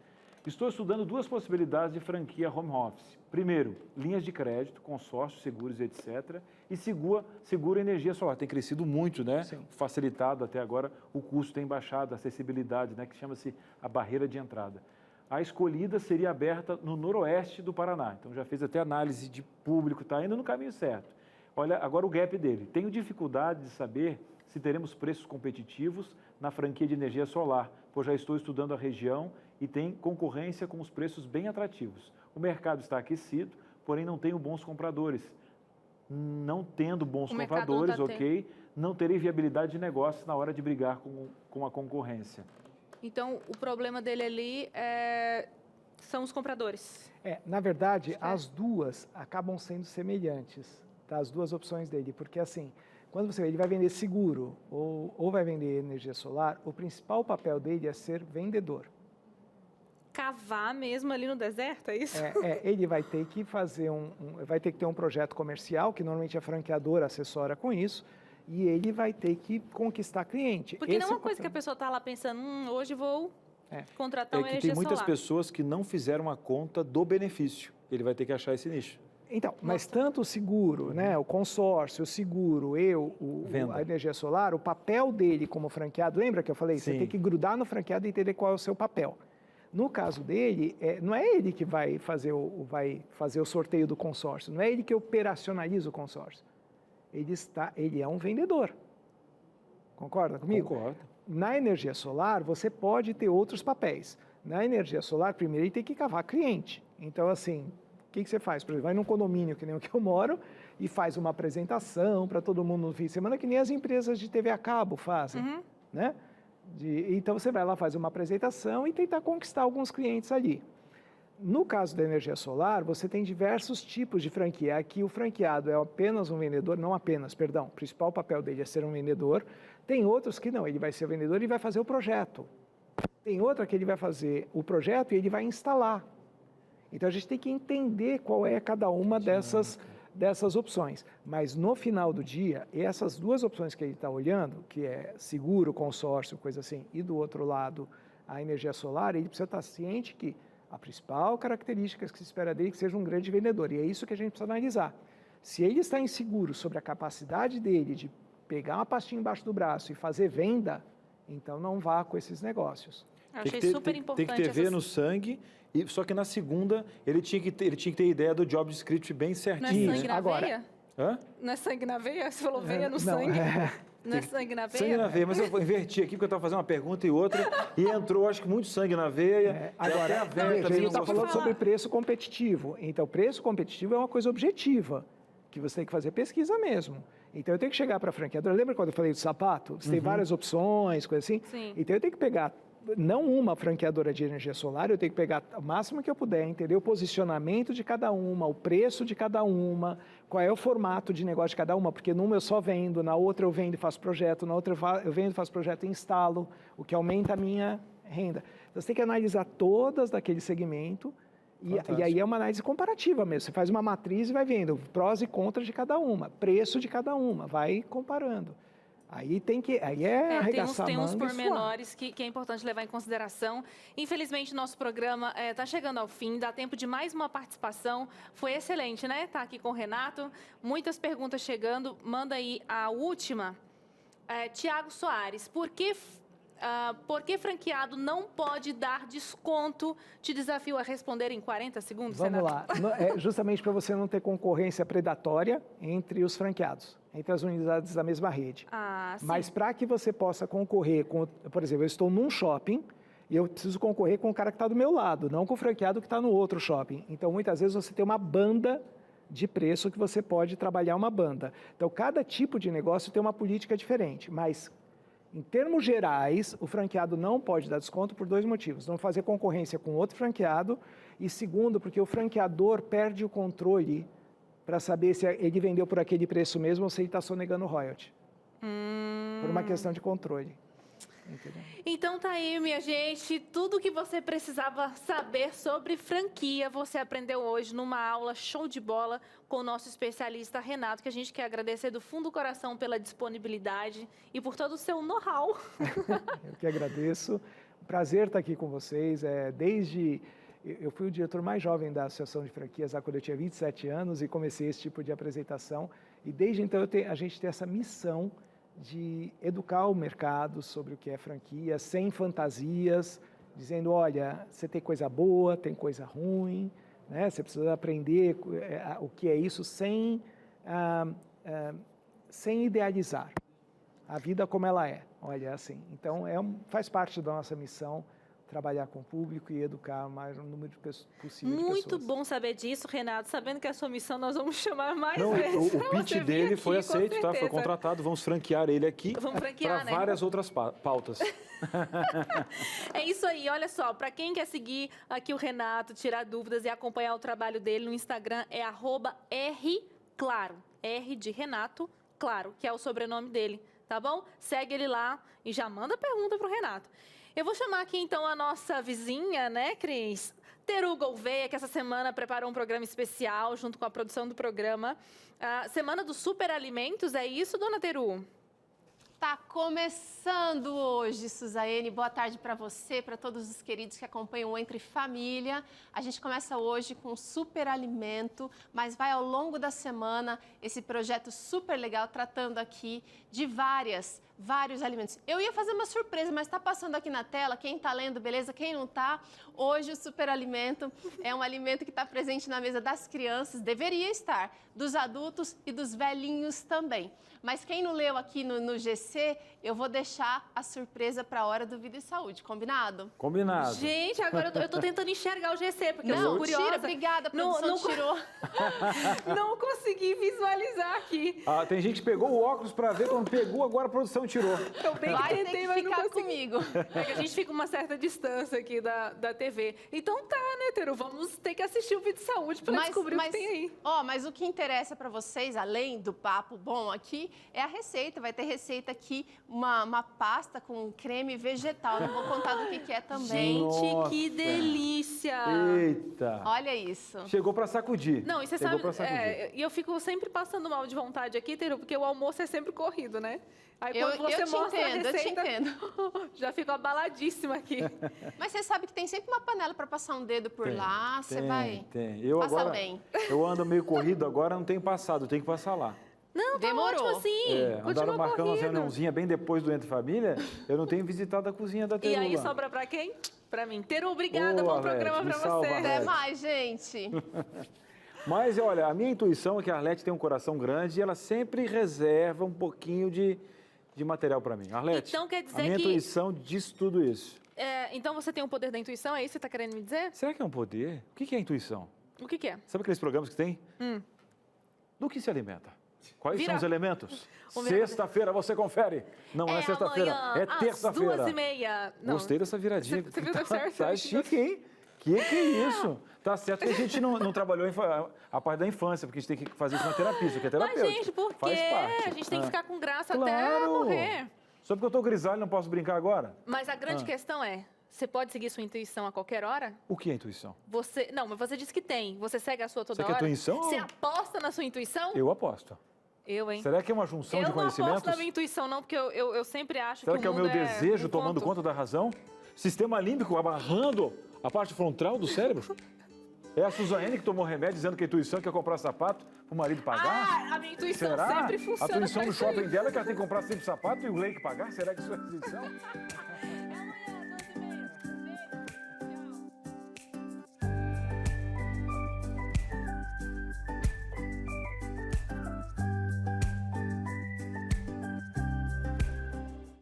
Estou estudando duas possibilidades de franquia home office. Primeiro, linhas de crédito, consórcios, seguros, etc. E seguro energia solar. Tem crescido muito, né? Sim. Facilitado até agora, o custo tem baixado, a acessibilidade, né? Que chama-se a barreira de entrada. A escolhida seria aberta no noroeste do Paraná. Então, já fez até análise de público, está indo no caminho certo. Olha, agora o gap dele. Tenho dificuldade de saber se teremos preços competitivos na franquia de energia solar, pois já estou estudando a região e tem concorrência com os preços bem atrativos. O mercado está aquecido, porém não tenho bons compradores. Não tendo bons compradores, não terei viabilidade de negócio na hora de brigar com a concorrência. Então, o problema dele ali são os compradores. Na verdade, as duas acabam sendo semelhantes, tá? As duas opções dele, porque assim, quando ele vai vender seguro ou vai vender energia solar, o principal papel dele é ser vendedor. Cavar mesmo ali no deserto, é isso? Ele vai ter que fazer vai ter que ter um projeto comercial, que normalmente a franqueadora assessora com isso, e ele vai ter que conquistar cliente. Porque não é uma coisa que a pessoa está lá pensando, hoje vou contratar uma energia solar. Tem muitas pessoas que não fizeram a conta do benefício. Ele vai ter que achar esse nicho. Então, mas tanto o seguro, né, o consórcio, o seguro a energia solar, o papel dele como franqueado, lembra que eu falei? Sim. Você tem que grudar no franqueado e entender qual é o seu papel. No caso dele, não é ele que vai fazer o sorteio do consórcio, não é ele que operacionaliza o consórcio. Ele é um vendedor. Concorda comigo? Concordo. Na energia solar, você pode ter outros papéis. Na energia solar, primeiro ele tem que cavar cliente. Então, assim, o que você faz? Por exemplo, vai num condomínio, que nem o que eu moro, e faz uma apresentação para todo mundo no fim de semana, que nem as empresas de TV a cabo fazem, né? Então, você vai lá, faz uma apresentação e tentar conquistar alguns clientes ali. No caso da energia solar, você tem diversos tipos de franquia. Aqui, o franqueado é apenas um vendedor, não apenas, perdão, o principal papel dele é ser um vendedor. Tem outros que não, ele vai ser vendedor e vai fazer o projeto. Tem outra que ele vai fazer o projeto e ele vai instalar. Então, a gente tem que entender qual é cada uma dessas opções. Mas, no final do dia, essas duas opções que ele está olhando, que é seguro, consórcio, coisa assim, e do outro lado, a energia solar, ele precisa estar ciente que a principal característica que se espera dele é que seja um grande vendedor. E é isso que a gente precisa analisar. Se ele está inseguro sobre a capacidade dele de pegar uma pastinha embaixo do braço e fazer venda, então não vá com esses negócios. Eu achei super importante. Tem que ter veia no sangue, só que na segunda ele tinha que ter ideia do job description bem certinho. Não é sangue na Agora, veia? Hã? Não é sangue na veia? Você falou veia no sangue. Não é sangue na veia? Sangue na veia, mas eu vou invertir aqui porque eu estava fazendo uma pergunta e outra e entrou, acho que muito sangue na veia. Agora, a veia a também gente não está gostou. falando sobre preço competitivo. Então, preço competitivo é uma coisa objetiva, que você tem que fazer pesquisa mesmo. Então, eu tenho que chegar para a franqueadora. Lembra quando eu falei do sapato? Você tem várias opções, coisa assim? Sim. Então, eu tenho que pegar, não uma franqueadora de energia solar, eu tenho que pegar o máximo que eu puder, entender o posicionamento de cada uma, o preço de cada uma, qual é o formato de negócio de cada uma, porque numa eu só vendo, na outra eu vendo e faço projeto, na outra eu vendo e faço projeto e instalo, o que aumenta a minha renda. Então, você tem que analisar todas daquele segmento. E aí é uma análise comparativa mesmo. Você faz uma matriz e vai vendo prós e contras de cada uma, preço de cada uma, vai comparando. Aí arregaçar tem uns a manga e pormenores que é importante levar em consideração. Infelizmente, nosso programa está chegando ao fim, dá tempo de mais uma participação. Foi excelente, né? Tá aqui com o Renato, muitas perguntas chegando. Manda aí a última. Tiago Soares, por que franqueado não pode dar desconto? Te desafio a responder em 40 segundos, Vamos Renato. lá. É justamente para você não ter concorrência predatória entre os franqueados, entre as unidades da mesma rede. Sim. Mas para que você possa concorrer com, por exemplo, eu estou num shopping e eu preciso concorrer com o cara que está do meu lado, não com o franqueado que está no outro shopping. Então, muitas vezes você tem uma banda de preço que você pode trabalhar uma banda. Então, cada tipo de negócio tem uma política diferente, mas em termos gerais, o franqueado não pode dar desconto por 2 motivos. Não fazer concorrência com outro franqueado e, segundo, porque o franqueador perde o controle para saber se ele vendeu por aquele preço mesmo ou se ele está sonegando royalty. Por uma questão de controle. Entendeu? Então tá aí, minha gente, tudo que você precisava saber sobre franquia, você aprendeu hoje numa aula show de bola com o nosso especialista Renato, que a gente quer agradecer do fundo do coração pela disponibilidade e por todo o seu know-how. Eu que agradeço. Um prazer estar aqui com vocês. Eu fui o diretor mais jovem da Associação de Franquias quando eu tinha 27 anos e comecei esse tipo de apresentação. E desde então a gente tem essa missão de educar o mercado sobre o que é franquia, sem fantasias, dizendo, olha, você tem coisa boa, tem coisa ruim, né? Você precisa aprender o que é isso sem idealizar a vida como ela é, olha, assim. Então, faz parte da nossa missão trabalhar com o público e educar o maior número possível de pessoas. Muito bom saber disso, Renato. Sabendo que é a sua missão, nós vamos chamar mais vezes. O pitch dele foi aceito, tá? Foi contratado. Vamos franquear ele aqui para várias outras pautas. É isso aí. Olha só, para quem quer seguir aqui o Renato, tirar dúvidas e acompanhar o trabalho dele no Instagram, é @rclaro. R de Renato, Claro, que é o sobrenome dele, tá bom? Segue ele lá e já manda pergunta pro Renato. Eu vou chamar aqui, então, a nossa vizinha, né, Cris? Teru Gouveia, que essa semana preparou um programa especial junto com a produção do programa. Semana dos Superalimentos, é isso, dona Teru? Tá começando hoje, Suzaene. Boa tarde para você, para todos os queridos que acompanham o Entre Família. A gente começa hoje com Superalimento, mas vai ao longo da semana esse projeto super legal, tratando aqui de vários alimentos. Eu ia fazer uma surpresa, mas está passando aqui na tela, quem está lendo, beleza? Quem não está, hoje o Superalimento é um alimento que está presente na mesa das crianças, deveria estar, dos adultos e dos velhinhos também. Mas quem não leu aqui no GC, eu vou deixar a surpresa para a hora do Vida e Saúde, combinado? Combinado. Gente, agora eu tô tentando enxergar o GC, porque eu sou curiosa. Tira, obrigada, a produção tirou. Não consegui visualizar aqui. Tem gente que pegou o óculos para ver, quando pegou, agora a produção tirou. Eu bem que tentei, ter que mas não ficar consegui. comigo. É que a gente fica uma certa distância aqui da TV. Então tá, né, Teru? Vamos ter que assistir o Vídeo de Saúde para descobrir o que tem aí. Mas o que interessa para vocês, além do papo bom aqui, é a receita. Vai ter receita aqui, uma pasta com creme vegetal. Não vou contar do que é também. Gente, Nossa. que delícia! Eita! Olha isso. Chegou para sacudir. Não, e você Chegou sabe, pra sacudir. e eu fico sempre passando mal de vontade aqui, Teru, porque o almoço é sempre corrido, né? Aí, Eu você eu te mostra entendo, a receita, eu te entendo. já fico abaladíssima aqui. Mas você sabe que tem sempre uma panela para passar um dedo por lá, você vai... Tem. Eu Passa agora, bem. eu ando meio corrido agora, não tenho passado, eu tenho que passar lá. Não, tá Demorou. ótimo assim. Andaram Continua marcando uma corrido. reuniãozinha bem depois do Entre Família, eu não tenho visitado a cozinha da E Terula. aí sobra pra quem? Pra mim. Teru, obrigada, Boa, bom programa Arlete, me pra salva, você. Arlete. Até mais, gente. Mas, olha, a minha intuição é que a Arlete tem um coração grande e ela sempre reserva um pouquinho de material para mim. Arlete, Então quer dizer a minha que- intuição diz tudo isso. Então você tem o poder da intuição, é isso que você tá querendo me dizer? Será que é um poder? O que é intuição? O que é? Sabe aqueles programas que tem? Do que se alimenta? Quais Vira- são os elementos? Vamos virar- Sexta-feira você confere. Não é sexta-feira, amanhã, é terça-feira. às 2h30. Não. Gostei dessa viradinha. Você viu, deu certo. Tá chique, hein? Que é isso? Tá certo que a gente não trabalhou a parte da infância, porque a gente tem que fazer isso na terapia, isso aqui é terapêutico. Mas, gente, por quê? Faz parte. A gente tem que ficar com graça até Claro. morrer. Só porque eu tô grisalho, não posso brincar agora? Mas a grande questão é, você pode seguir sua intuição a qualquer hora? O que é intuição? Não, mas você disse que tem. Você segue a sua toda Você quer hora? intuição? Você aposta na sua intuição? Eu aposto. Eu, hein? Será que é uma junção Eu de não aposto conhecimentos? na minha intuição, não, porque eu sempre acho Será que que é o meu mundo desejo um tomando conto. conta da razão? Sistema límbico abarrando a parte frontal do cérebro? É a Suzane que tomou remédio dizendo que a intuição quer comprar sapato pro marido pagar? Ah, a minha intuição Será? sempre A funciona. intuição pra do isso aí. shopping dela é que ela tem que comprar sempre sapato e o Lei que pagar? Será que isso é intuição?